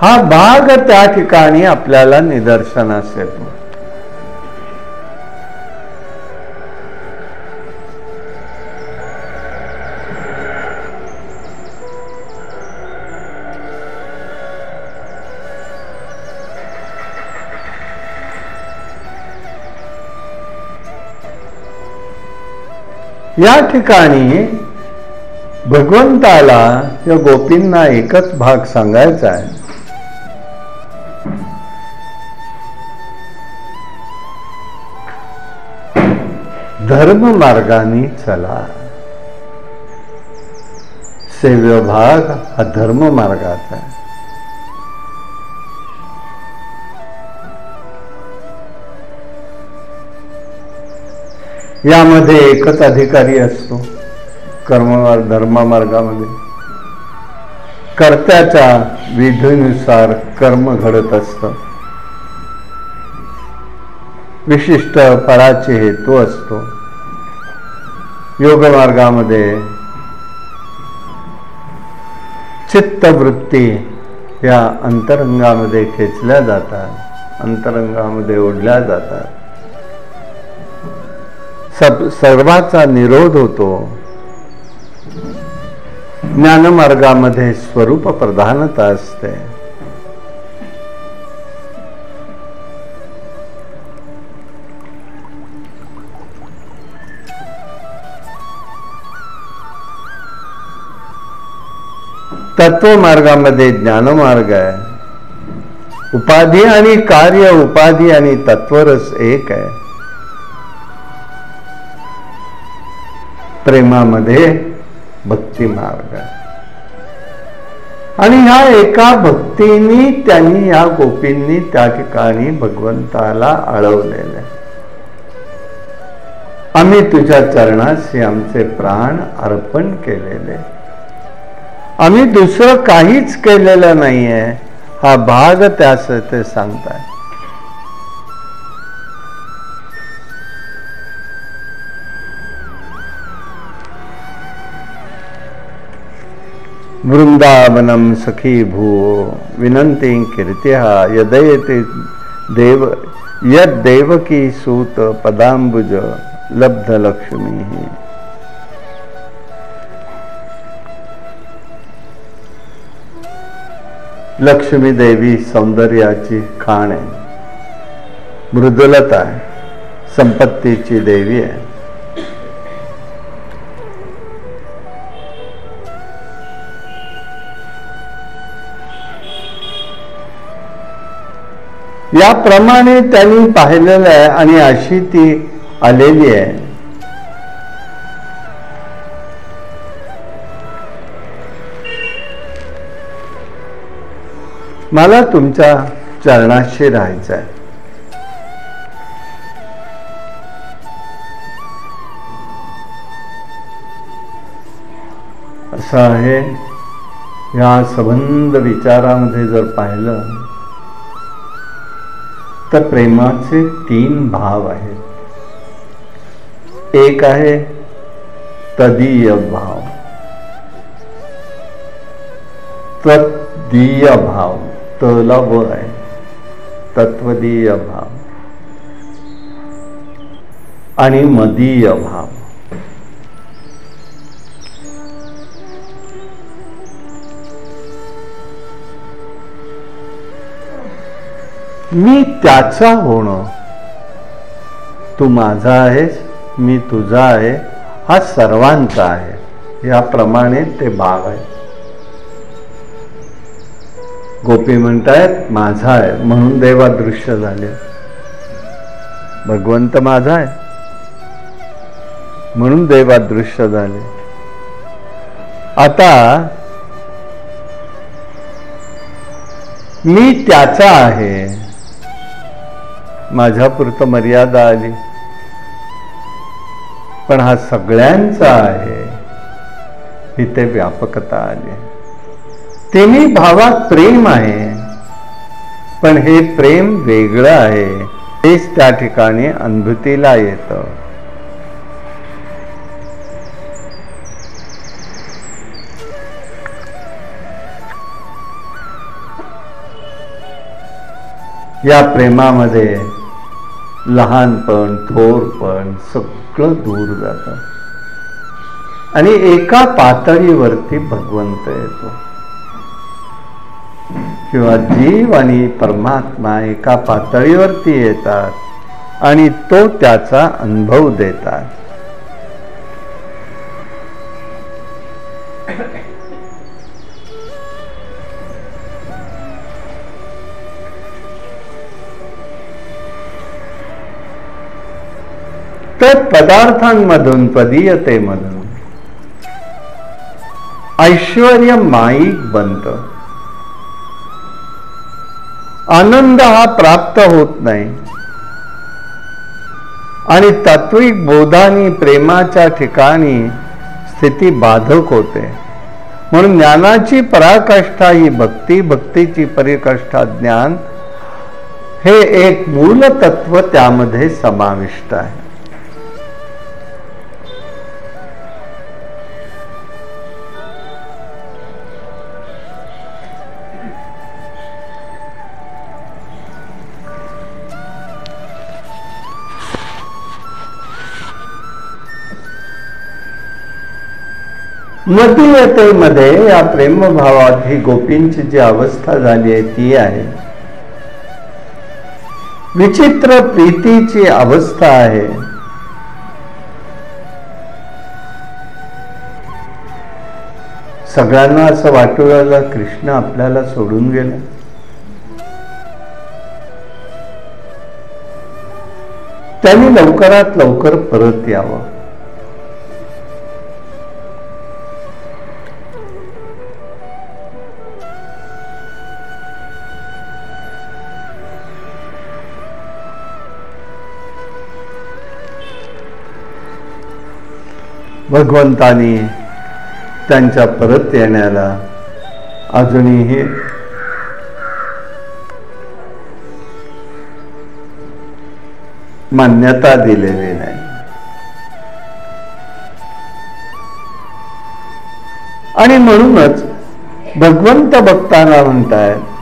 हा भाग त्या ठिकाणी आपल्याला निदर्शनास येतो. या ठिकाणी भगवंताला या गोपींना एकच भाग सांगायचा आहे. धर्म मार्गाने चला. सेव्य भाग हा धर्म मार्गाचा आहे. यामध्ये एकच अधिकारी असतो. कर्ममार्ग धर्म मार्गामध्ये कर्त्याच्या विधीनुसार कर्म घडत असतं. विशिष्ट फळाचे हेतू असतो. योग मार्गामध्ये चित्तवृत्ती या अंतरंगामध्ये खेचल्या जातात, अंतरंगामध्ये ओढल्या जातात. सर्वाचा निरोध होतो. ज्ञानमार्गामध्ये स्वरूप प्रधानता असते. तत्व मार्गामध्ये ज्ञानमार्ग आहे. उपाधी आणि कार्य, उपाधी आणि तत्वरस एक आहे. प्रेमामध्ये भक्ती मार्ग आहे. आणि ह्या एका भक्तीनी त्यांनी, या गोपींनी त्या ठिकाणी भगवंताला आळवलेले. आम्ही तुझ्या चरणाशी आमचे प्राण अर्पण केलेले. आम्ही दुसरं काहीच केलेलं नाहीये. हा भाग त्यास ते सांगतात. वृंदावनम सखी भूवो विनंती कीर्त्या यदयते देव यद देवकी सूत पदांबुज लब्ध लक्ष्मी. लक्ष्मी देवी सौंदर्याची खाण आहे, मृदुलता आहे, संपत्तीची देवी आहे. याप्रमाणे त्यांनी पाहिलेलं आहे आणि अशी ती आलेली आहे. मला तुमच्या चरणाशी राहायचं आहे. असं आहे. या संबंध विचारामध्ये जर पाहिलं तर प्रेमाचे 3 भाव आहेत. एक आहे तदीय भाव, तद्दीय भाव, तला व आहे, तत्वदीय भाव आणि मदीय भाव. मी त्याचा होणं, तू माझा आहेस, मी तुझा आहे, हा सर्वांचा आहे. याप्रमाणे ते भाव आहे. गोपी म्हणतायत माझा आहे म्हणून देवादृश्य झाले. भगवंत माझा आहे म्हणून देवादृश्य झाले. आता मी त्याचा आहे, माझ्यापुरतं मर्यादा आली, पण हा सगळ्यांचा आहे, इथे व्यापकता आली. तिन्ही भावात प्रेम आहे, पण हे प्रेम वेगळं आहे, तेच त्या ठिकाणी अनुभूतीला येतं. या प्रेमामध्ये लहानपण थोरपण सगळं दूर जातं आणि एका पातळीवरती भगवंत येतो, किंवा जीव आणि परमात्मा एका पातळीवरती येतात आणि तो त्याचा अनुभव देतात. तर पदार्थांमधून पदीयतेमधून ऐश्वर्य माईक बनतं. आनंद हा प्राप्त होत नाही आणि तात्विक बोधानी प्रेमाच्या ठिकाणी स्थिती बाधक होते. म्हणून ज्ञानाची पराकाष्ठा ही भक्ती, भक्तीची परिकाष्ठा ज्ञान, हे एक मूल तत्व त्यामध्ये समाविष्ट आहे. मदीयतेमध्ये या प्रेमभावात ही गोपींची जी अवस्था झाली आहे ती आहे. विचित्र प्रीतीची अवस्था आहे. सगळ्यांना असं वाटू लागलं कृष्ण आपल्याला सोडून गेला. त्यांनी लवकरात लवकर परत यावं. भगवंतानी त्यांच्या परत येण्याला अजूनही मान्यता दिलेली नाही. आणि म्हणूनच भगवंत भक्तांना म्हणतायत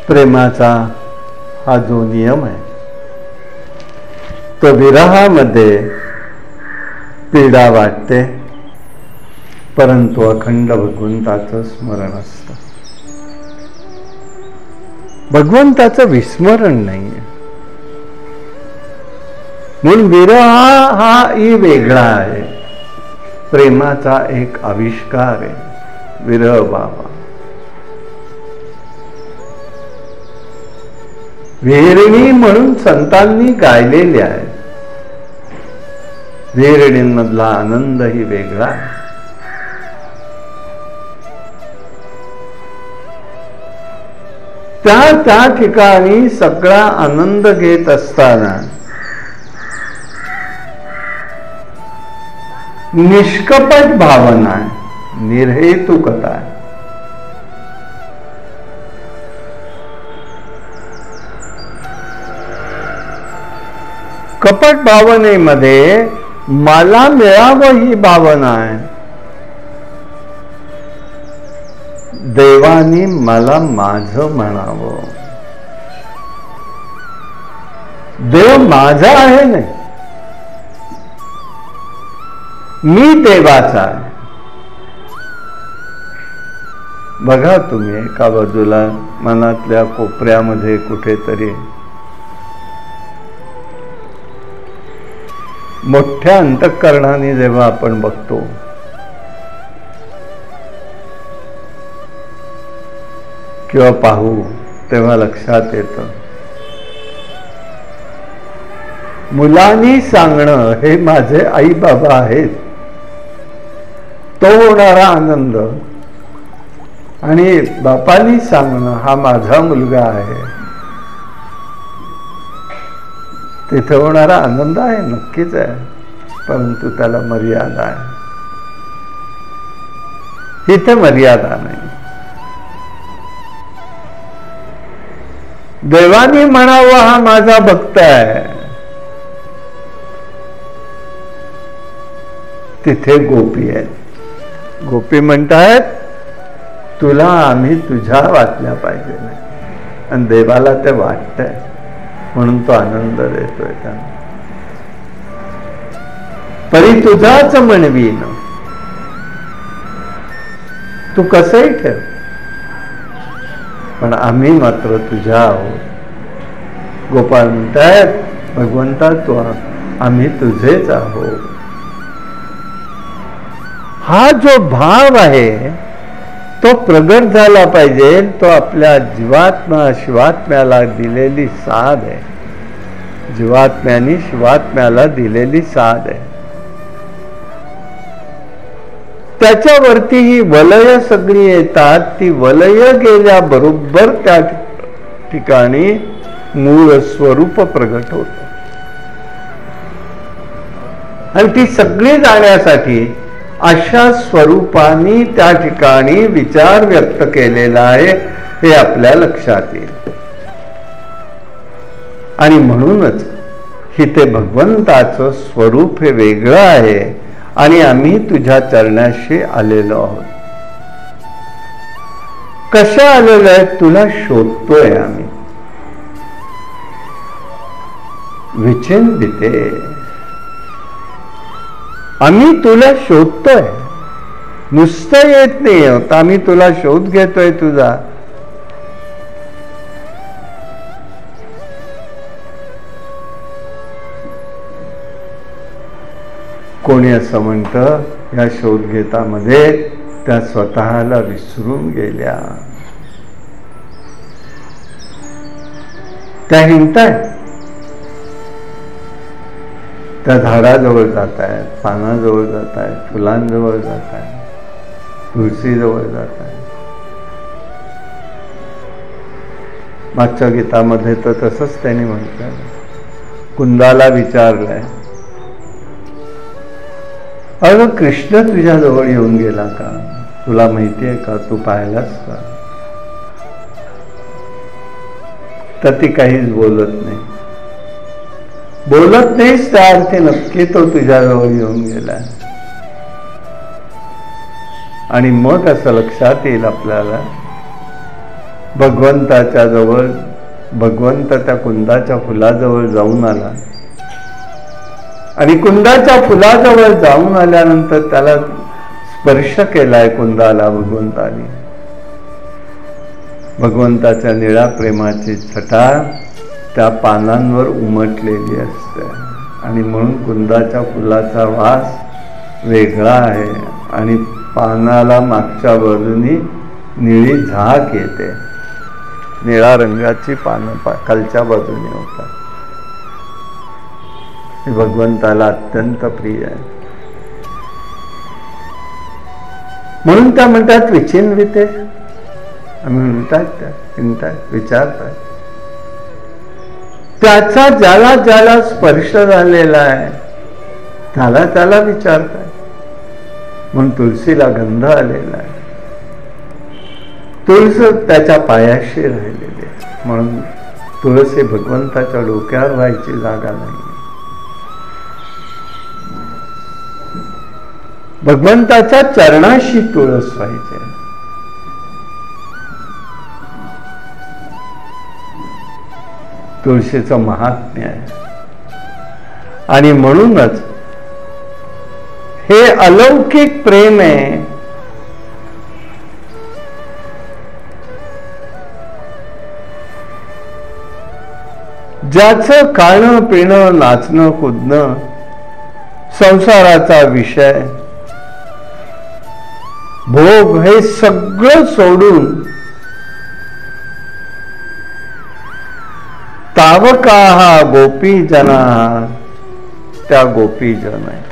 प्रेमाचा हा जो नियम आहे तो विरहामध्ये पीडा वाटते, परंतु अखंड भगवंताचं स्मरण असतं. भगवंताचं विस्मरण नाहीये. म्हणून विरह हाही वेगळा आहे, प्रेमाचा एक आविष्कार आहे विरह भाव. विहिरिणी म्हणून संतांनी गायलेले आहे. विहिरिणींमधला आनंद ही वेगळा आहे. त्या ठिकाणी सगळा आनंद घेत असताना निष्कपट भावना आहे, निर्हेतुकता आहे. कपट भावनेमध्ये मला मिळावं ही भावना आहे. देवानी मला माझं म्हणावं. देव माझा आहे नाही, मी देवाचा आहे. बघा तुम्ही एका बाजूला मनातल्या कोपऱ्यामध्ये कुठेतरी मोठ्या अंतःकरणाने जेव्हा आपण बघतो किंवा पाहू तेव्हा लक्षात येतं मुलांनी सांगणं हे माझे आई बाबा आहेत, तो होणारा आनंद, आणि बापांनी सांगणं हा माझा मुलगा आहे, तिथे होणारा आनंद आहे, नक्कीच आहे, परंतु त्याला मर्यादा आहे. इथे मर्यादा नाही. देवानी म्हणावं हा माझा भक्त आहे, तिथे गोपी आहेत. गोपी म्हणतायत तुला आम्ही तुझ्या वाटल्या पाहिजे नाही, आणि देवाला ते वाटतंय म्हणून तो आनंद देतोय त्यांना. परी तुझाच म्हणवीन, तू कसंही ठेव, पण आम्ही मात्र तुझ्या आहोत. गोपाळ म्हणतायत भगवंता तू आम्ही तुझेच आहोत. हा जो भाव आहे तो प्रगट झाला पाहिजे. तो आपल्या जीवात्मा शिवात्म्याला दिलेली साध आहे. जीवात्म्याने शिवात्म्याला दिलेली साध आहे. त्याच्यावरती ही वलय सगळी येतात. ती वलय गेल्याबरोबर त्या ठिकाणी मूळ स्वरूप प्रगट होत, आणि ती सगळी जाण्यासाठी अशा स्वरूपाने त्या ठिकाणी विचार व्यक्त केलेला आहे हे आपल्या लक्षात येईल. आणि म्हणूनच इथे भगवंताचं स्वरूप हे वेगळं आहे, आणि आम्ही तुझ्या चरणाशी आलेलो आहोत. कशा आलेलो आहे? तुला शोधतोय आम्ही. विचिंतिते, आम्ही तुला शोधतोय, नुसतं येत नाही आहोत, आम्ही तुला शोध घेतोय तुझा. कोणी असं म्हणतं या शोधघेतामध्ये त्या स्वतःला विसरून गेल्या, त्या हिंडतायत, त्या झाडाजवळ जात आहेत, पानाजवळ जात आहेत, फुलांजवळ जात आहेत, तुळशीजवळ जात आहेत. मागच्या गीतामध्ये तर तसंच त्यांनी म्हटलं, कुंदाला विचारलंय अगं कृष्ण तुझ्याजवळ येऊन गेला का? तुला माहिती आहे का? तू पाहिलास का? तर ती काहीच बोलत नाही. बोलत नाहीस त्या अर्थी नक्की तो तुझ्याजवळ येऊन गेला. आणि मग असं लक्षात येईल आपल्याला, भगवंताच्या जवळ भगवंत त्या कुंदाच्या फुलाजवळ जाऊन आला, आणि कुंदाच्या फुलाजवळ जाऊन आल्यानंतर त्याला स्पर्श केलाय कुंदाला भगवंताने. भगवंताच्या निळ्या प्रेमाची छटा त्या पानांवर उमटलेली असते, आणि म्हणून कुंदाच्या फुलाचा वास वेगळा आहे, आणि पानाला मागच्या बाजूनी निळी झाक येते. निळ्या रंगाची पानं खालच्या बाजूने होतात. हे भगवंताला अत्यंत प्रिय आहे. म्हणून त्या म्हणतात विचिन्विते. आम्ही म्हणतात त्या चिंतात विचारतात, त्याचा ज्याला ज्याला स्पर्श झालेला आहे त्याला त्याला विचारतात. म्हणून तुळशीला गंध आलेला आहे, तुळस त्याच्या पायाशी राहिलेली आहे. म्हणून तुळस हे भगवंताच्या डोक्यावर व्हायची जागा नाही, भगवंताच्या चरणाशी तुळस व्हायचे. तुळशीचं महात्म्य आहे. आणि म्हणूनच हे अलौकिक प्रेम आहे ज्याचं खाणं पिणं नाचणं कुदणं संसाराचा विषय भोग हे सगळं सोडून तावका हा गोपी जना, त्या गोपीजन आहे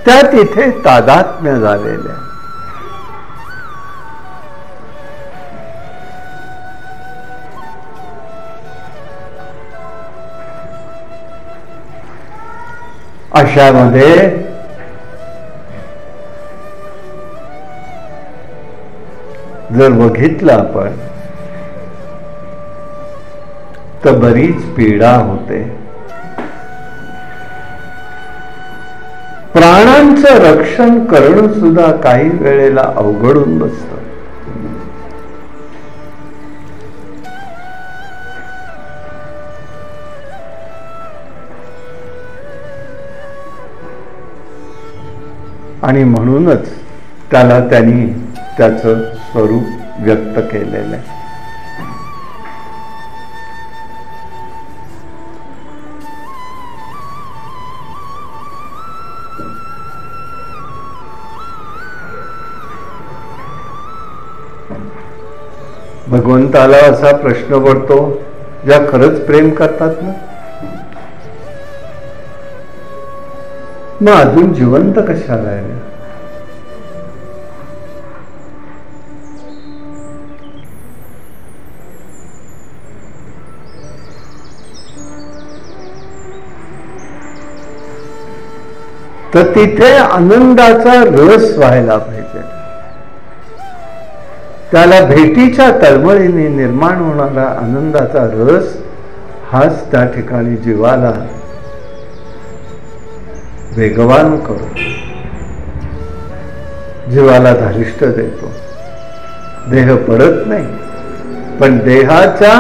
त्या तिथे तादात्म्य झालेल्या. अशामध्ये जर बघितलं आपण तर बरीच पीडा होते. प्राणांचं रक्षण करणं सुद्धा काही वेळेला अवघडून बसतं. आणि म्हणूनच त्याला त्यांनी त्याचं स्वरूप व्यक्त केलेलं आहे. भगवंताला असा प्रश्न पडतो, ज्या खरंच प्रेम करतात ना, मग अजून जिवंत कशाला आहे? तर तिथे आनंदाचा रस व्हायला पाहिजे. त्याला भेटीच्या तळमळीने निर्माण होणारा आनंदाचा रस हाच त्या ठिकाणी जीवाला वेगवान करतो, जीवाला धारिष्ट देतो. देह पडत नाही, पण देहाच्या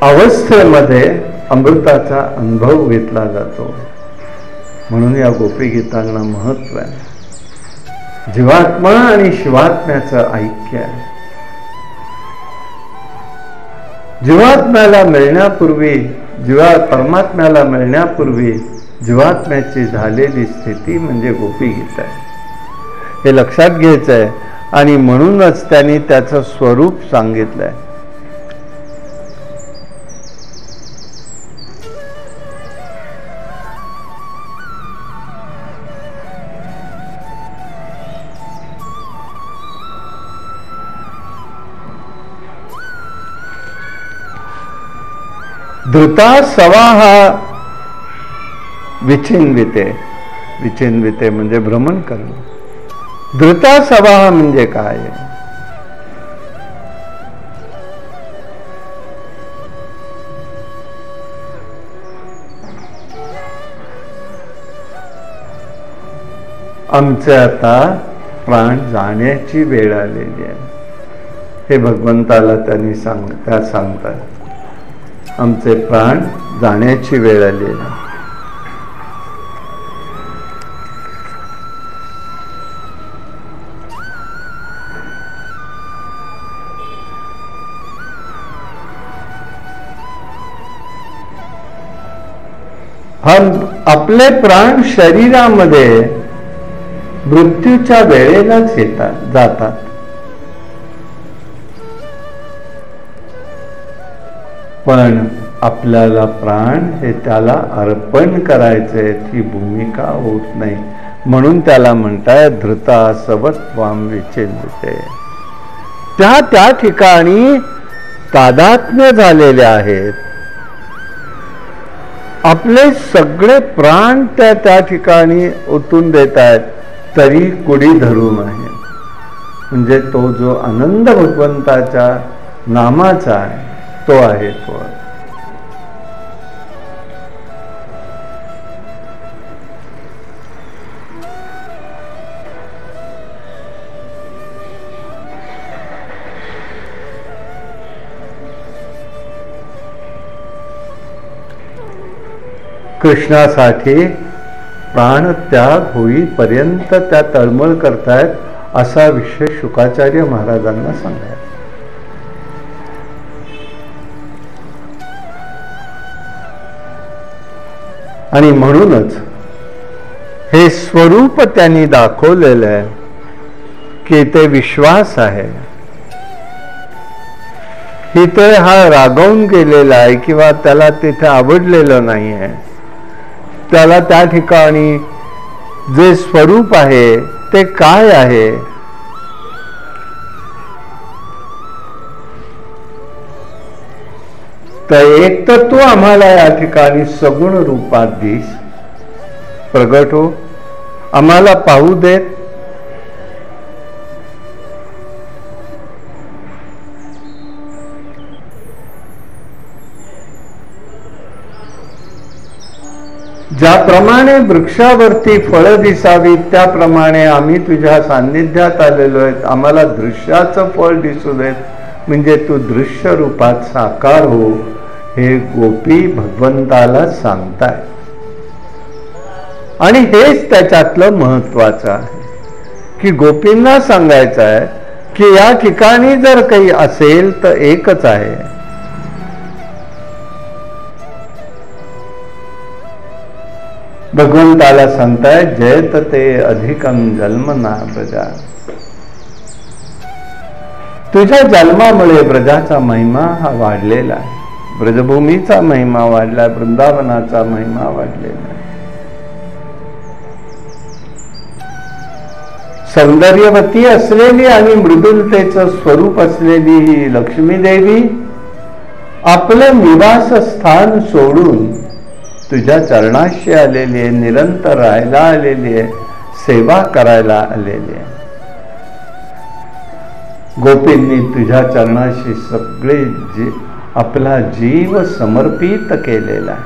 अवस्थेमध्ये अमृताचा अनुभव घेतला जातो. म्हणून या गोपी गीतांना महत्व आहे. जीवात्मा आणि शिवात्म्याचं ऐक्य आहे. जीवात्म्याला मिळण्यापूर्वी, परमात्म्याला मिळण्यापूर्वी जीवात्म्याची झालेली स्थिती म्हणजे गोपी गीता आहे. हे लक्षात घ्यायचं आहे. आणि म्हणूनच त्यांनी त्याचं स्वरूप सांगितलंय. धृता सवाहा विचिन्विते. विचिन्विते म्हणजे भ्रमण करणं. धृता सवाहा म्हणजे काय? आमचे आता प्राण जाण्याची वेळ आलेली आहे. हे भगवंताला त्यांनी सांगतात, आमचे प्राण जाण्याची वेळ आलेली आहे. आपले प्राण शरीरामध्ये मृत्यूच्या वेळेलाच जातात. पण आपल्याला प्राण हे त्याला अर्पण करायचे ही भूमिका होत नाही. म्हणून त्याला म्हणताय धृता सवत्वाम विचिन्विते. त्या ठिकाणी तादात्म्य झालेले आहेत. आपले सगळे प्राण त्या ठिकाणी ओतून देत आहेत, तरी कुडी धरून आहे. म्हणजे तो जो आनंद भगवंताच्या नामाचा आहे तो आहे तो. कृष्णासाठी प्राणत्याग होईपर्यंत त्या तळमळ करतायत, असा विषय शुकाचार्य महाराजांना सांगायचा. आणि म्हणूनच हे स्वरूप त्यांनी दाखवलेलं आहे की ते विश्वास आहे. इथे हा रागवून गेलेला आहे किंवा त्याला तिथे आवडलेलं नाही आहे. त्याला त्या ठिकाणी जे स्वरूप आहे ते काय आहे, तर एक तर तू आम्हाला या ठिकाणी सगुण रूपात दिस, प्रगट हो, आम्हाला पाहू देत. ज्याप्रमाणे वृक्षावरती फळं दिसावीत त्याप्रमाणे आम्ही तुझ्या सान्निध्यात आलेलो आहेत, आम्हाला दृश्याचं फळ दिसू देत, म्हणजे तू दृश्य रूपात साकार हो, हे गोपी भगवंताला सांगताय. आणि हेच त्याच्यातलं महत्वाचं आहे की गोपींना सांगायचं आहे की या ठिकाणी जर काही असेल तर एकच आहे. भगवंताला सांगताय जयत ते अधिकम जन्म ना ब्रजा. तुझ्या जन्मामुळे ब्रजाचा महिमा हा वाढलेला आहे, ब्रजभूमीचा महिमा वाढला, वृंदावनाचा महिमा वाढलेला आहे. सौंदर्यवती असलेली आणि मृदुलतेचं स्वरूप असलेली ही लक्ष्मी देवी आपलं निवासस्थान सोडून तुझ्या चरणाशी आलेली आहे, निरंतर राहायला आलेली आहे, सेवा करायला आलेली आहे. गोपींनी तुझ्या चरणाशी सगळे आपला जीव समर्पित केलेला आहे.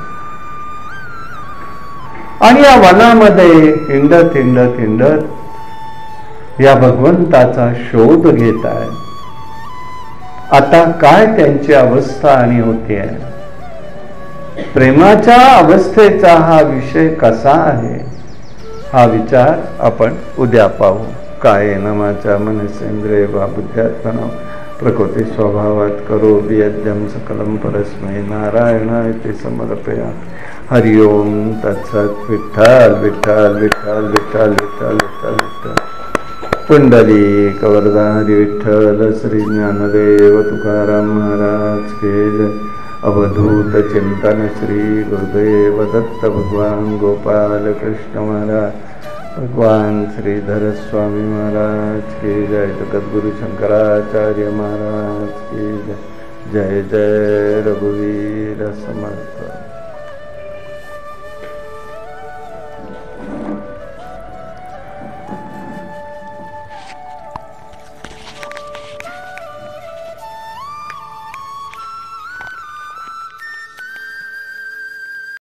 आणि या वनामध्ये हिंडत हिंडत हिंडत या भगवंताचा शोध घेत आहे. आता काय त्यांची अवस्था आणि होती आहे, प्रेमाच्या अवस्थेचा हा विषय कसा आहे, हा विचार आपण उद्या पाहू. कायेन वाचा मनसेंद्रिये वा बुद्ध्यात्मना प्रकृती स्वभावात करोमि यद्यं सकलं परस्मै नारायणाय समर्पयामि. हरि ओम तत्सत्. विठ्ठल विठ्ठल विठ्ठल विठ्ठल विठ्ठल विठ्ठल विठ्ठल. पुंडलिक वरदा हरी विठ्ठल. श्री ज्ञानदेव तुकाराम महाराज के जय. अवधूत चिंतन श्री गुरुदेव दत्त भगवान गोपाल कृष्ण महाराज, भगवान श्रीधर स्वामी महाराज की जय. जगद्गुरु शंकराचार्य महाराज की जय. जय जय रघुवीर समर्थ.